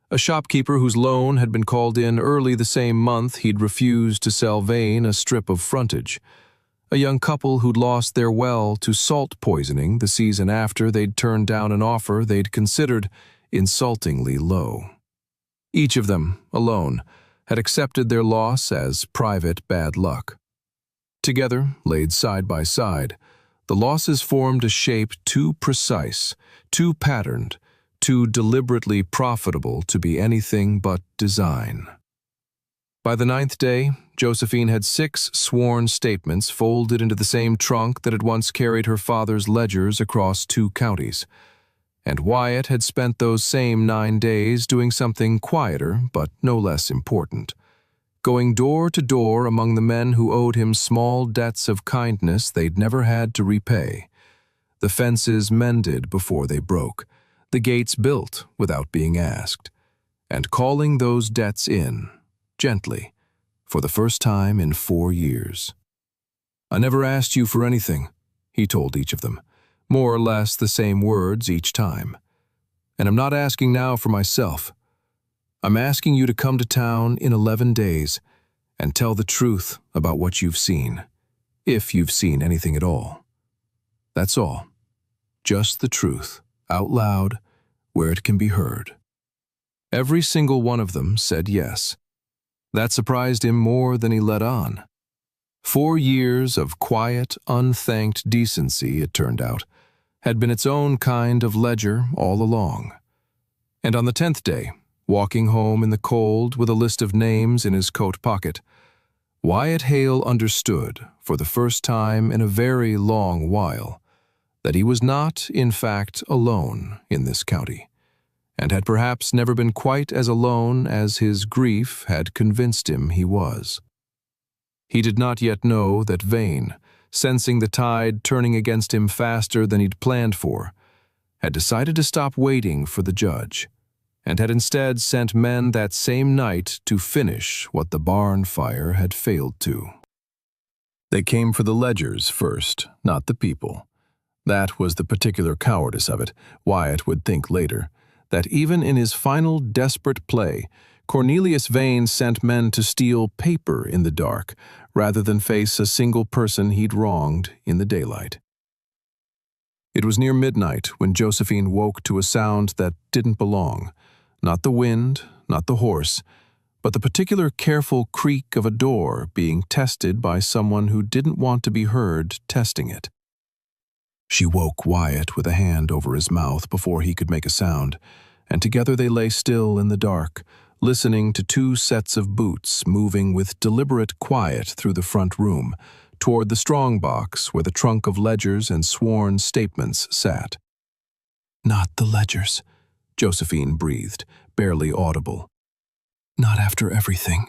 a shopkeeper whose loan had been called in early the same month he'd refused to sell Vane a strip of frontage, a young couple who'd lost their well to salt poisoning the season after they'd turned down an offer they'd considered insultingly low. Each of them, alone, had accepted their loss as private bad luck. Together, laid side by side, the losses formed a shape too precise, too patterned, too deliberately profitable to be anything but design. By the 9th day, Josephine had 6 sworn statements folded into the same trunk that had once carried her father's ledgers across 2 counties, and Wyatt had spent those same 9 days doing something quieter but no less important, going door to door among the men who owed him small debts of kindness they'd never had to repay, the fences mended before they broke, the gates built without being asked, and calling those debts in, gently, for the first time in 4 years. "I never asked you for anything," he told each of them, more or less the same words each time. "And I'm not asking now for myself. I'm asking you to come to town in 11 days and tell the truth about what you've seen, if you've seen anything at all. That's all. Just the truth, out loud, where it can be heard." Every single one of them said yes. That surprised him more than he let on. 4 years of quiet, unthanked decency, it turned out, had been its own kind of ledger all along. And on the 10th day, walking home in the cold with a list of names in his coat pocket, Wyatt Hale understood, for the first time in a very long while, that he was not, in fact, alone in this county, and had perhaps never been quite as alone as his grief had convinced him he was. He did not yet know that Vane, sensing the tide turning against him faster than he'd planned for, had decided to stop waiting for the judge, and had instead sent men that same night to finish what the barn fire had failed to. They came for the ledgers first, not the people. That was the particular cowardice of it, Wyatt would think later, that even in his final desperate play, Cornelius Vane sent men to steal paper in the dark, rather than face a single person he'd wronged in the daylight. It was near midnight when Josephine woke to a sound that didn't belong. Not the wind, not the horse, but the particular careful creak of a door being tested by someone who didn't want to be heard testing it. She woke Wyatt with a hand over his mouth before he could make a sound, and together they lay still in the dark, listening to two sets of boots moving with deliberate quiet through the front room, toward the strong box where the trunk of ledgers and sworn statements sat. "Not the ledgers," Josephine breathed, barely audible. "Not after everything."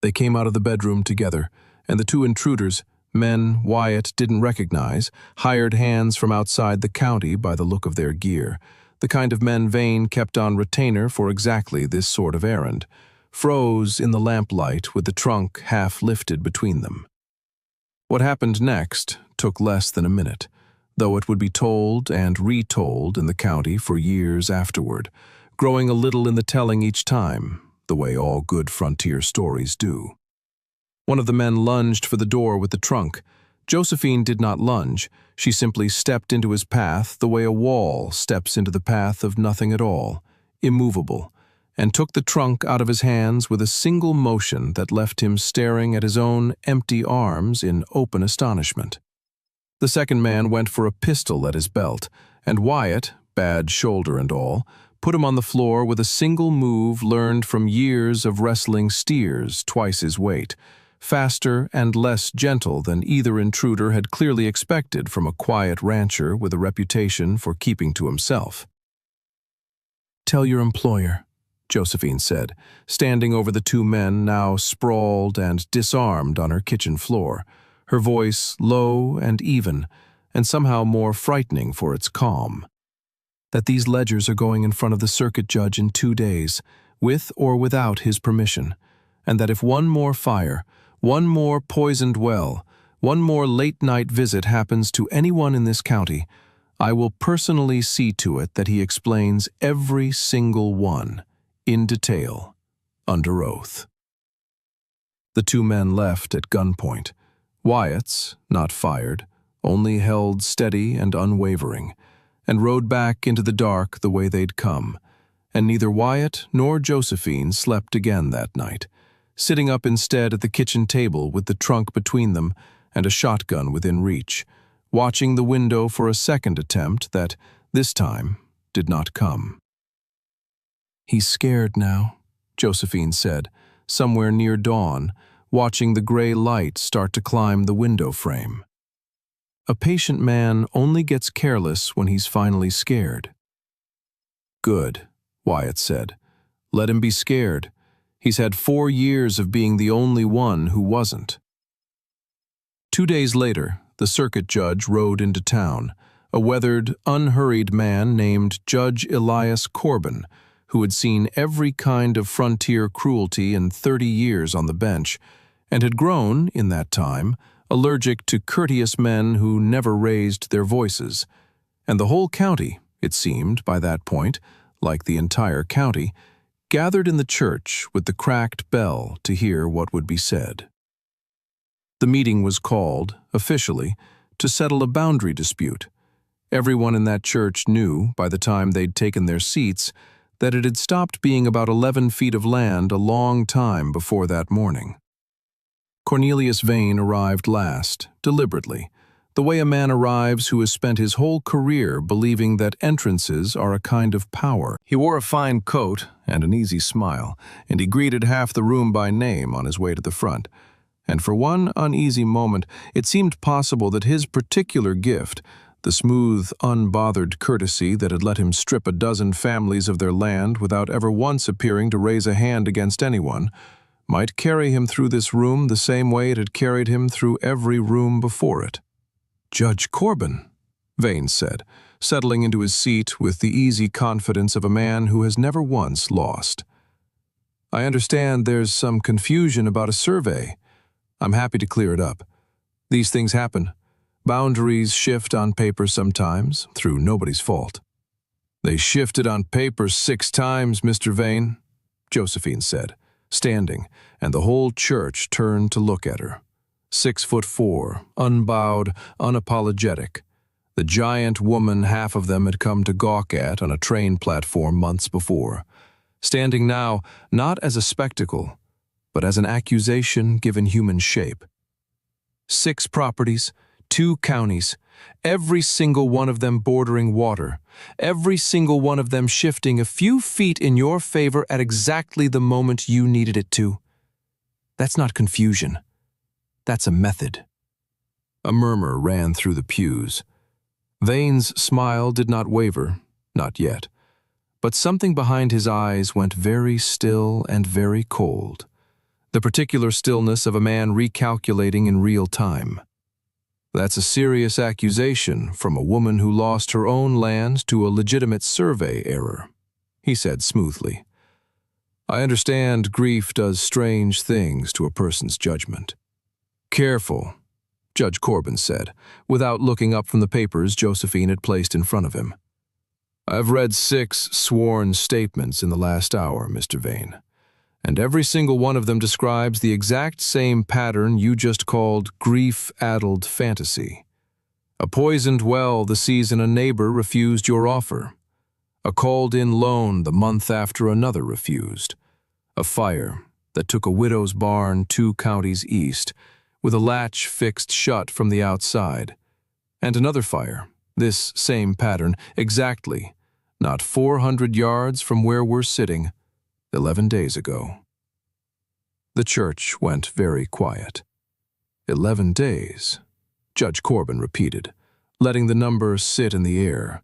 They came out of the bedroom together, and the two intruders, men Wyatt didn't recognize, hired hands from outside the county by the look of their gear, the kind of men Vane kept on retainer for exactly this sort of errand, froze in the lamplight with the trunk half lifted between them. What happened next took less than a minute, though it would be told and retold in the county for years afterward, growing a little in the telling each time, the way all good frontier stories do. One of the men lunged for the door with the trunk. Josephine did not lunge. She simply stepped into his path the way a wall steps into the path of nothing at all, immovable, and took the trunk out of his hands with a single motion that left him staring at his own empty arms in open astonishment. The second man went for a pistol at his belt, and Wyatt, bad shoulder and all, put him on the floor with a single move learned from years of wrestling steers twice his weight, faster and less gentle than either intruder had clearly expected from a quiet rancher with a reputation for keeping to himself. "Tell your employer," Josephine said, standing over the two men now sprawled and disarmed on her kitchen floor, her voice low and even, and somehow more frightening for its calm, "that these ledgers are going in front of the circuit judge in 2 days, with or without his permission, and that if one more fire, one more poisoned well, one more late-night visit happens to anyone in this county, I will personally see to it that he explains every single one, in detail, under oath." The two men left at gunpoint. Wyatt's, not fired, only held steady and unwavering, and rode back into the dark the way they'd come, and neither Wyatt nor Josephine slept again that night, sitting up instead at the kitchen table with the trunk between them and a shotgun within reach, watching the window for a second attempt that, this time, did not come. "He's scared now," Josephine said, somewhere near dawn, watching the gray light start to climb the window frame. "A patient man only gets careless when he's finally scared." "Good," Wyatt said. "Let him be scared. He's had 4 years of being the only one who wasn't." 2 days later, the circuit judge rode into town, a weathered, unhurried man named Judge Elias Corbin, who had seen every kind of frontier cruelty in 30 years on the bench, and had grown, in that time, allergic to courteous men who never raised their voices, and the whole county, it seemed by that point, like the entire county, gathered in the church with the cracked bell to hear what would be said. The meeting was called, officially, to settle a boundary dispute. Everyone in that church knew, by the time they'd taken their seats, that it had stopped being about 11 feet of land a long time before that morning. Cornelius Vane arrived last, deliberately, the way a man arrives who has spent his whole career believing that entrances are a kind of power. He wore a fine coat and an easy smile, and he greeted half the room by name on his way to the front. And for one uneasy moment, it seemed possible that his particular gift, the smooth, unbothered courtesy that had let him strip a dozen families of their land without ever once appearing to raise a hand against anyone, might carry him through this room the same way it had carried him through every room before it. "Judge Corbin," Vane said, settling into his seat with the easy confidence of a man who has never once lost. "I understand there's some confusion about a survey. I'm happy to clear it up. These things happen. Boundaries shift on paper sometimes, through nobody's fault." "They shifted on paper 6 times, Mr. Vane," Josephine said, standing, and the whole church turned to look at her. 6'4", unbowed, unapologetic. The giant woman half of them had come to gawk at on a train platform months before. standing now not as a spectacle, but as an accusation given human shape. 6 properties, 2 counties, every single one of them bordering water, every single one of them shifting a few feet in your favor at exactly the moment you needed it to. That's not confusion. That's a method. A murmur ran through the pews. Vane's smile did not waver, not yet, but something behind his eyes went very still and very cold, the particular stillness of a man recalculating in real time. That's a serious accusation from a woman who lost her own land to a legitimate survey error, he said smoothly. I understand grief does strange things to a person's judgment. Careful, Judge Corbin said, without looking up from the papers Josephine had placed in front of him. I've read 6 sworn statements in the last hour, Mr. Vane, and every single one of them describes the exact same pattern you just called grief-addled fantasy. A poisoned well the season a neighbor refused your offer. A called-in loan the month after another refused. A fire that took a widow's barn 2 counties east, with a latch fixed shut from the outside. And another fire, this same pattern, exactly, not 400 yards from where we're sitting, 11 days ago. The church went very quiet. 11 days, Judge Corbin repeated, letting the number sit in the air.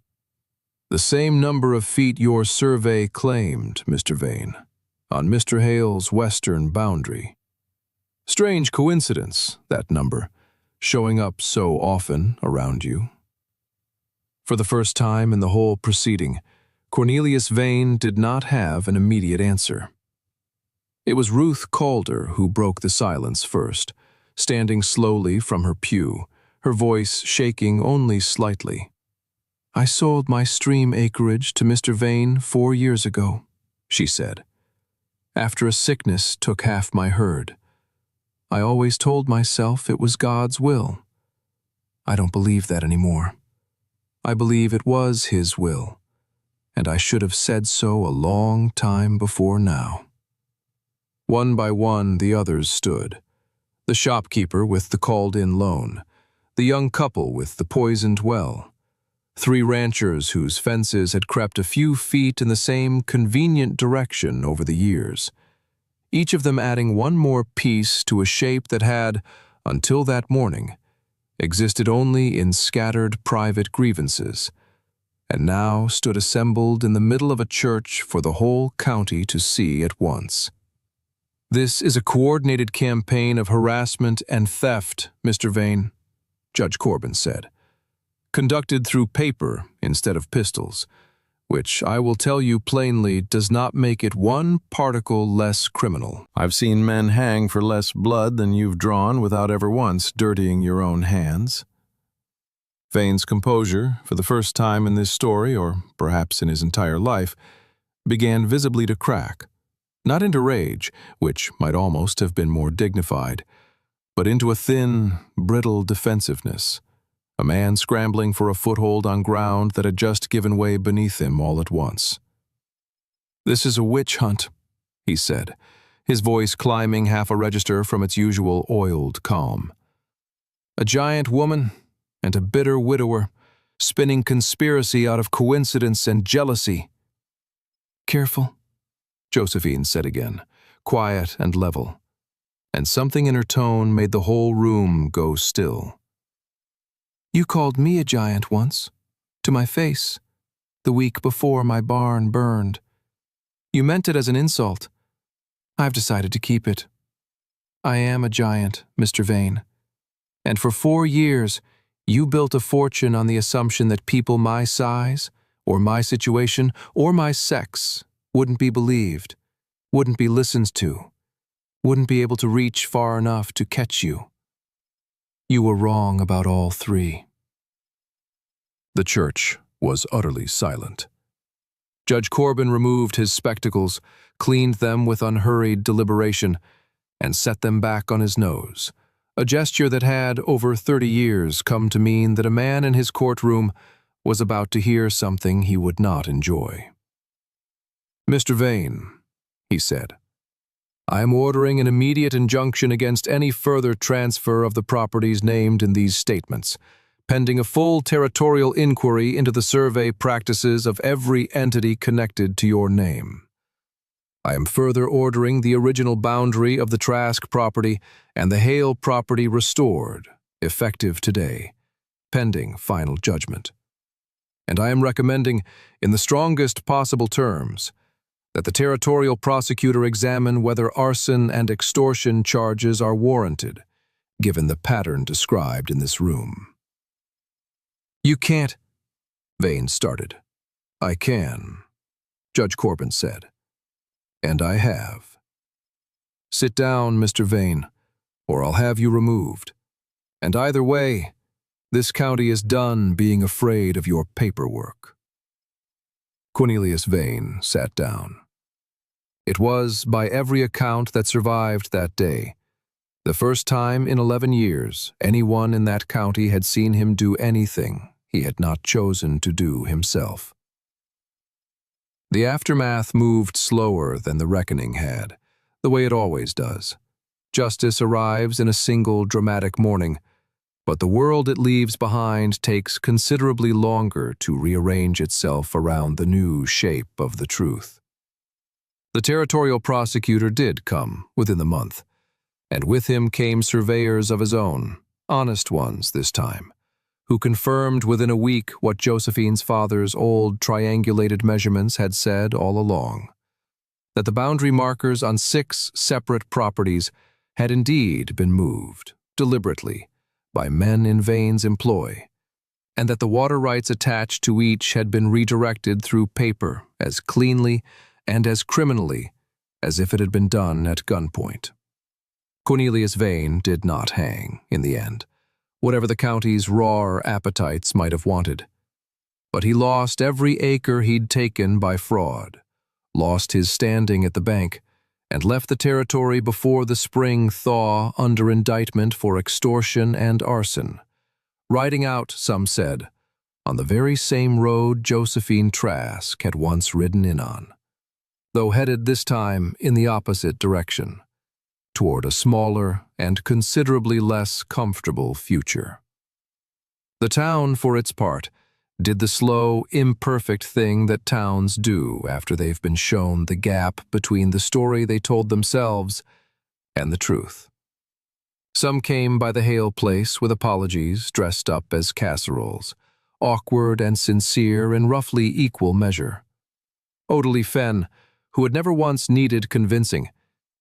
The same number of feet your survey claimed, Mr. Vane, on Mr. Hale's western boundary. Strange coincidence, that number, showing up so often around you. For the first time in the whole proceeding, Cornelius Vane did not have an immediate answer. It was Ruth Calder who broke the silence first, standing slowly from her pew, her voice shaking only slightly. I sold my stream acreage to Mr. Vane 4 years ago, she said, after a sickness took half my herd. I always told myself it was God's will. I don't believe that anymore. I believe it was His will, and I should have said so a long time before now. One by one the others stood. The shopkeeper with the called-in loan, the young couple with the poisoned well, 3 ranchers whose fences had crept a few feet in the same convenient direction over the years, each of them adding one more piece to a shape that had, until that morning, existed only in scattered private grievances, and now stood assembled in the middle of a church for the whole county to see at once. This is a coordinated campaign of harassment and theft, Mr. Vane, Judge Corbin said, conducted through paper instead of pistols, which I will tell you plainly does not make it one particle less criminal. I've seen men hang for less blood than you've drawn without ever once dirtying your own hands. Vane's composure, for the first time in this story, or perhaps in his entire life, began visibly to crack, not into rage, which might almost have been more dignified, but into a thin, brittle defensiveness, a man scrambling for a foothold on ground that had just given way beneath him all at once. This is a witch hunt, he said, his voice climbing half a register from its usual oiled calm. A giant woman and a bitter widower, spinning conspiracy out of coincidence and jealousy. Careful, Josephine said again, quiet and level, and something in her tone made the whole room go still. You called me a giant once, to my face, the week before my barn burned. You meant it as an insult. I've decided to keep it. I am a giant, Mr. Vane, and for 4 years you built a fortune on the assumption that people my size, or my situation, or my sex wouldn't be believed, wouldn't be listened to, wouldn't be able to reach far enough to catch you. You were wrong about all 3. The church was utterly silent. Judge Corbin removed his spectacles, cleaned them with unhurried deliberation, and set them back on his nose, a gesture that had, over 30 years, come to mean that a man in his courtroom was about to hear something he would not enjoy. "Mr. Vane," he said, "I am ordering an immediate injunction against any further transfer of the properties named in these statements, pending a full territorial inquiry into the survey practices of every entity connected to your name. I am further ordering the original boundary of the Trask property and the Hale property restored, effective today, pending final judgment. And I am recommending, in the strongest possible terms, that the territorial prosecutor examine whether arson and extortion charges are warranted, given the pattern described in this room." "You can't," Vane started. "I can," Judge Corbin said. "And I have. Sit down, Mr. Vane, or I'll have you removed. And either way, this county is done being afraid of your paperwork." Cornelius Vane sat down. It was, by every account that survived that day, the first time in 11 years anyone in that county had seen him do anything he had not chosen to do himself. The aftermath moved slower than the reckoning had, the way it always does. Justice arrives in a single dramatic morning, but the world it leaves behind takes considerably longer to rearrange itself around the new shape of the truth. The territorial prosecutor did come within the month, and with him came surveyors of his own, honest ones this time, who confirmed within a week what Josephine's father's old triangulated measurements had said all along, that the boundary markers on 6 separate properties had indeed been moved, deliberately, by men in Vane's employ, and that the water rights attached to each had been redirected through paper as cleanly and as criminally as if it had been done at gunpoint. Cornelius Vane did not hang, in the end, whatever the county's raw appetites might have wanted. But he lost every acre he'd taken by fraud, lost his standing at the bank, and left the territory before the spring thaw under indictment for extortion and arson, riding out, some said, on the very same road Josephine Trask had once ridden in on, though headed this time in the opposite direction, toward a smaller and considerably less comfortable future. The town, for its part, did the slow, imperfect thing that towns do after they've been shown the gap between the story they told themselves and the truth. Some came by the Hale place with apologies dressed up as casseroles, awkward and sincere in roughly equal measure. Odalie Fenn, who had never once needed convincing,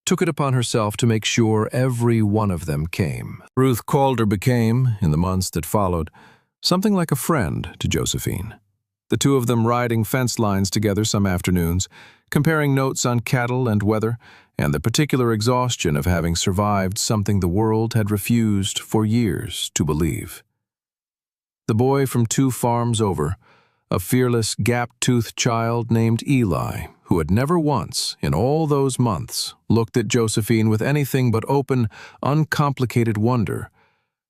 took it upon herself to make sure every one of them came. Ruth Calder became, in the months that followed, something like a friend to Josephine. The two of them riding fence lines together some afternoons, comparing notes on cattle and weather, and the particular exhaustion of having survived something the world had refused for years to believe. The boy from 2 farms over, a fearless, gap-toothed child named Eli, who had never once, in all those months, looked at Josephine with anything but open, uncomplicated wonder,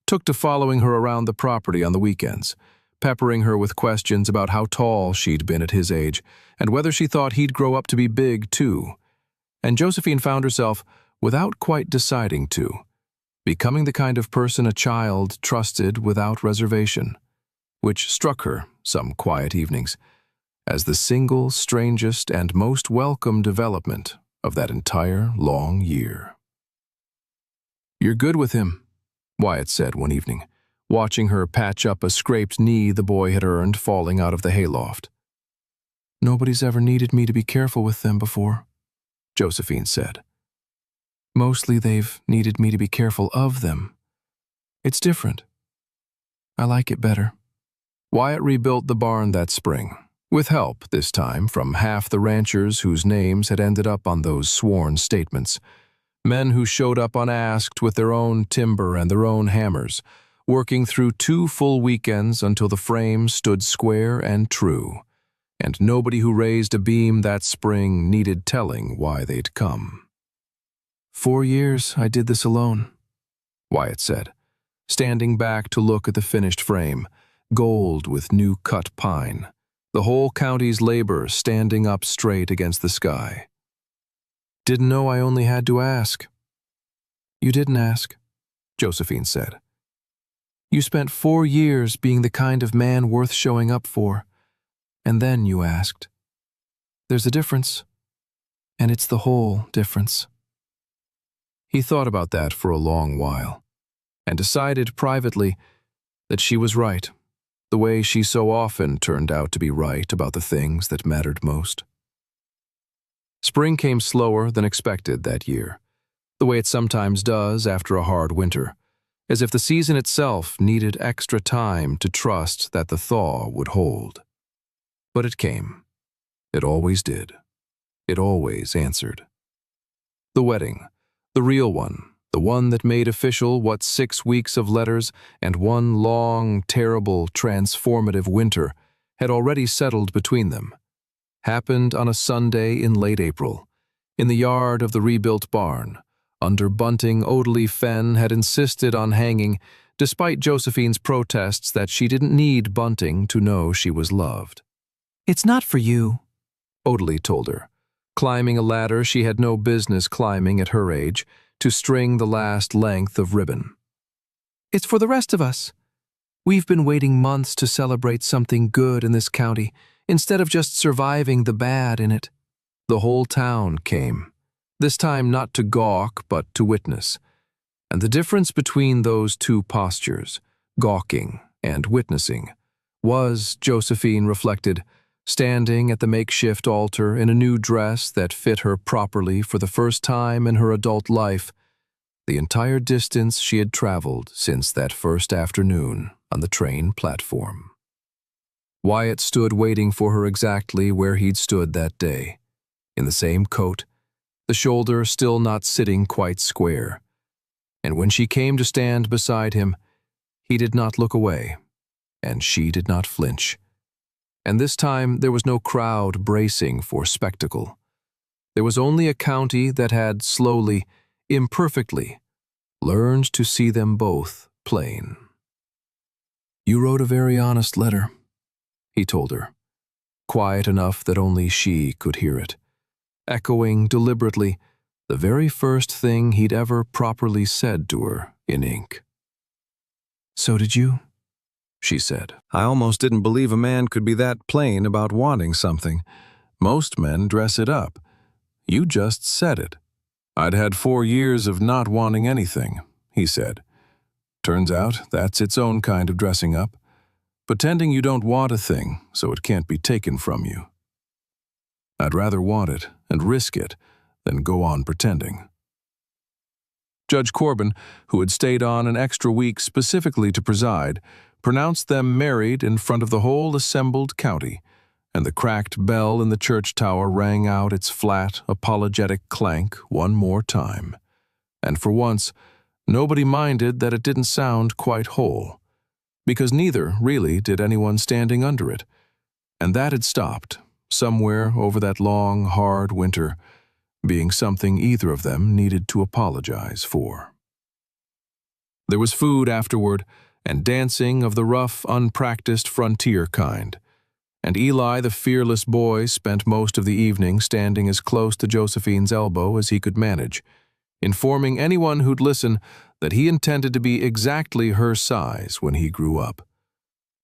took to following her around the property on the weekends, peppering her with questions about how tall she'd been at his age, and whether she thought he'd grow up to be big, too. And Josephine found herself, without quite deciding to, becoming the kind of person a child trusted without reservation, which struck her, some quiet evenings, as the single, strangest, and most welcome development of that entire long year. "You're good with him," Wyatt said one evening, watching her patch up a scraped knee the boy had earned falling out of the hayloft. "Nobody's ever needed me to be careful with them before," Josephine said. "Mostly they've needed me to be careful of them. It's different. I like it better." Wyatt rebuilt the barn that spring, with help, this time, from half the ranchers whose names had ended up on those sworn statements, men who showed up unasked with their own timber and their own hammers, working through 2 full weekends until the frame stood square and true, and nobody who raised a beam that spring needed telling why they'd come. "4 years I did this alone," Wyatt said, standing back to look at the finished frame, gold with new cut pine, the whole county's labor standing up straight against the sky. "Didn't know I only had to ask." "You didn't ask," Josephine said. "You spent 4 years being the kind of man worth showing up for, and then you asked. There's a difference, and it's the whole difference." He thought about that for a long while, and decided privately that she was right, the way she so often turned out to be right about the things that mattered most. Spring came slower than expected that year, the way it sometimes does after a hard winter, as if the season itself needed extra time to trust that the thaw would hold. But it came. It always did. It always answered. The wedding, the real one, the one that made official what 6 weeks of letters and one long, terrible, transformative winter had already settled between them, happened on a Sunday in late April, in the yard of the rebuilt barn, under bunting Odalie Fenn had insisted on hanging, despite Josephine's protests that she didn't need bunting to know she was loved. "It's not for you," Odalie told her, climbing a ladder she had no business climbing at her age to string the last length of ribbon. "It's for the rest of us. We've been waiting months to celebrate something good in this county, instead of just surviving the bad in it." The whole town came, this time not to gawk but to witness. And the difference between those two postures, gawking and witnessing, was, Josephine reflected, standing at the makeshift altar in a new dress that fit her properly for the first time in her adult life, the entire distance she had traveled since that first afternoon on the train platform. Wyatt stood waiting for her exactly where he'd stood that day, in the same coat, the shoulder still not sitting quite square. And when she came to stand beside him, he did not look away, and she did not flinch. And this time there was no crowd bracing for spectacle. There was only a county that had slowly, imperfectly, learned to see them both plain. "You wrote a very honest letter," he told her, quiet enough that only she could hear it, echoing deliberately the very first thing he'd ever properly said to her in ink. "So did you," she said. I almost didn't believe a man could be that plain about wanting something. Most men dress it up. You just said it. "I'd had 4 years of not wanting anything," he said. "Turns out that's its own kind of dressing up. Pretending you don't want a thing so it can't be taken from you. I'd rather want it and risk it than go on pretending." Judge Corbin, who had stayed on an extra week specifically to preside, pronounced them married in front of the whole assembled county, and the cracked bell in the church tower rang out its flat, apologetic clank one more time. And for once, nobody minded that it didn't sound quite whole, because neither, really, did anyone standing under it. And that had stopped, somewhere over that long, hard winter, being something either of them needed to apologize for. There was food afterward, and dancing of the rough, unpracticed frontier kind. And Eli, the fearless boy, spent most of the evening standing as close to Josephine's elbow as he could manage, informing anyone who'd listen that he intended to be exactly her size when he grew up.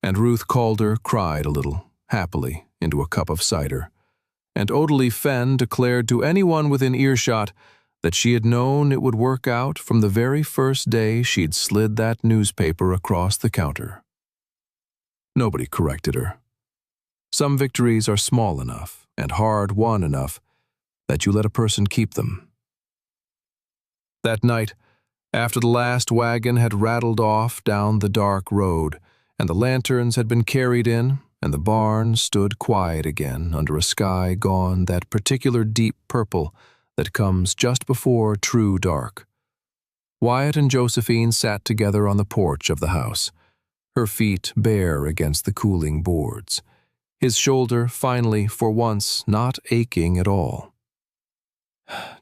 And Ruth Calder cried a little, happily, into a cup of cider. And Odalie Fenn declared to anyone within earshot that she had known it would work out from the very first day she'd slid that newspaper across the counter. Nobody corrected her. Some victories are small enough and hard-won enough that you let a person keep them. That night, after the last wagon had rattled off down the dark road, and the lanterns had been carried in, and the barn stood quiet again under a sky gone that particular deep purple that comes just before true dark, Wyatt and Josephine sat together on the porch of the house, her feet bare against the cooling boards, his shoulder finally, for once, not aching at all.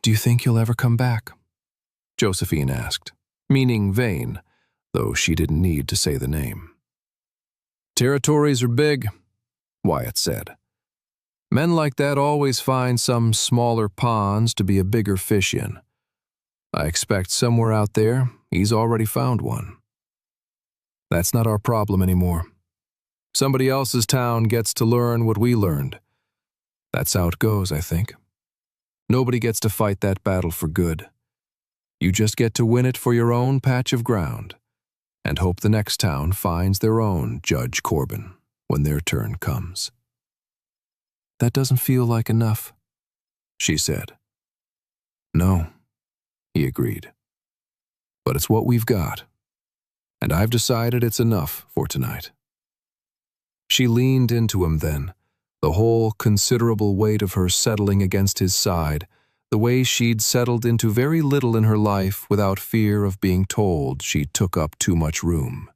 "Do you think you'll ever come back?" Josephine asked, meaning Vane, though she didn't need to say the name. "Territories are big," Wyatt said. Men like that always find some smaller ponds to be a bigger fish in. I expect somewhere out there he's already found one. That's not our problem anymore. Somebody else's town gets to learn what we learned. That's how it goes, I think. Nobody gets to fight that battle for good. You just get to win it for your own patch of ground and hope the next town finds their own Judge Corbin when their turn comes. That doesn't feel like enough, she said. No, he agreed. But it's what we've got, and I've decided it's enough for tonight. She leaned into him then, the whole considerable weight of her settling against his side, the way she'd settled into very little in her life without fear of being told she took up too much room.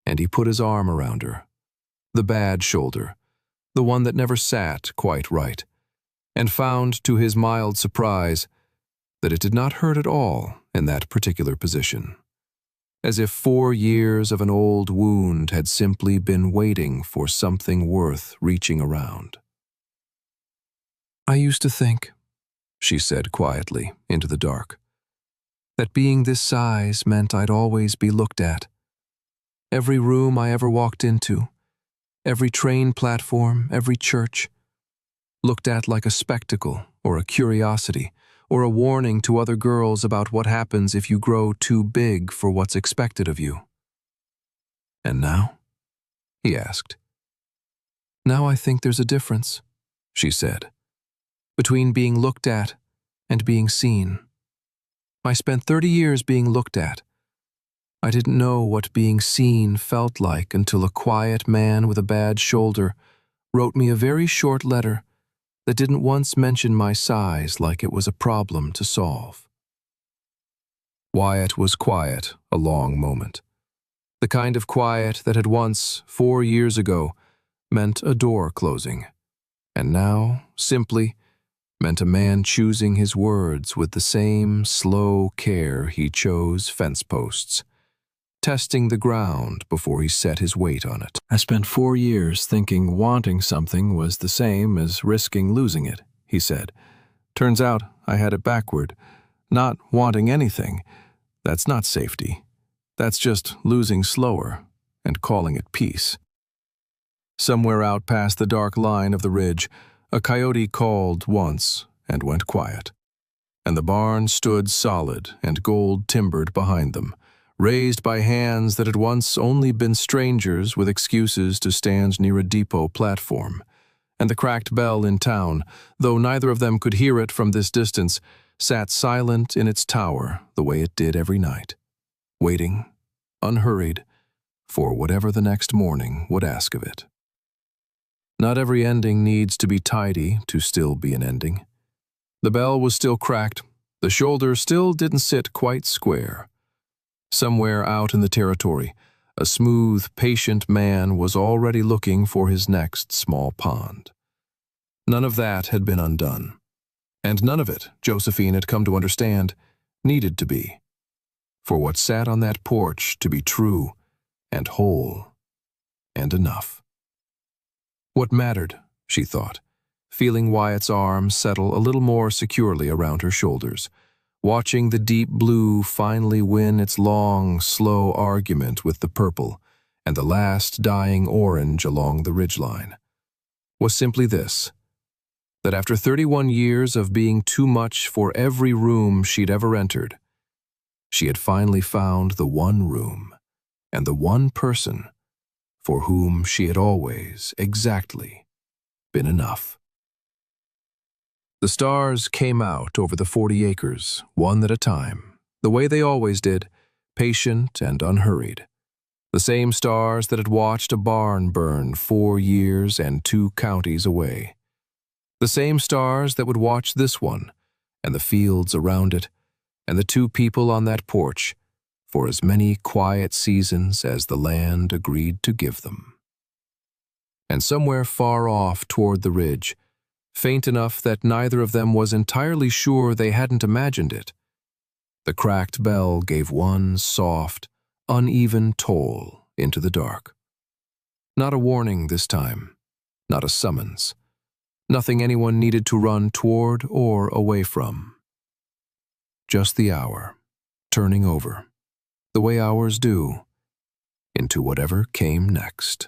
And he put his arm around her, the bad shoulder, the one that never sat quite right, and found to his mild surprise that it did not hurt at all in that particular position, as if 4 years of an old wound had simply been waiting for something worth reaching around. I used to think, she said quietly into the dark, that being this size meant I'd always be looked at. Every room I ever walked into, every train platform, every church, looked at like a spectacle or a curiosity or a warning to other girls about what happens if you grow too big for what's expected of you. And now? He asked. Now I think there's a difference, she said, between being looked at and being seen. I spent 30 years being looked at. I didn't know what being seen felt like until a quiet man with a bad shoulder wrote me a very short letter that didn't once mention my size like it was a problem to solve. Wyatt was quiet a long moment. The kind of quiet that had once, 4 years ago, meant a door closing, and now, simply, meant a man choosing his words with the same slow care he chose fence posts, testing the ground before he set his weight on it. I spent 4 years thinking wanting something was the same as risking losing it, he said. Turns out I had it backward. Not wanting anything, that's not safety. That's just losing slower and calling it peace. Somewhere out past the dark line of the ridge, a coyote called once and went quiet, and the barn stood solid and gold-timbered behind them, raised by hands that had once only been strangers with excuses to stand near a depot platform, and the cracked bell in town, though neither of them could hear it from this distance, sat silent in its tower the way it did every night, waiting, unhurried, for whatever the next morning would ask of it. Not every ending needs to be tidy to still be an ending. The bell was still cracked, the shoulder still didn't sit quite square. Somewhere out in the territory, a smooth, patient man was already looking for his next small pond. None of that had been undone. And none of it, Josephine had come to understand, needed to be. For what sat on that porch to be true and whole and enough. What mattered, she thought, feeling Wyatt's arm settle a little more securely around her shoulders, watching the deep blue finally win its long, slow argument with the purple and the last dying orange along the ridgeline, was simply this, that after 31 years of being too much for every room she'd ever entered, she had finally found the one room and the one person for whom she had always, exactly, been enough. The stars came out over the 40 acres, one at a time, the way they always did, patient and unhurried. The same stars that had watched a barn burn 4 years and 2 counties away. The same stars that would watch this one, and the fields around it, and the 2 people on that porch, for as many quiet seasons as the land agreed to give them. And somewhere far off toward the ridge, faint enough that neither of them was entirely sure they hadn't imagined it, the cracked bell gave one soft, uneven toll into the dark. Not a warning this time, not a summons. Nothing anyone needed to run toward or away from. Just the hour, turning over, the way hours do, into whatever came next.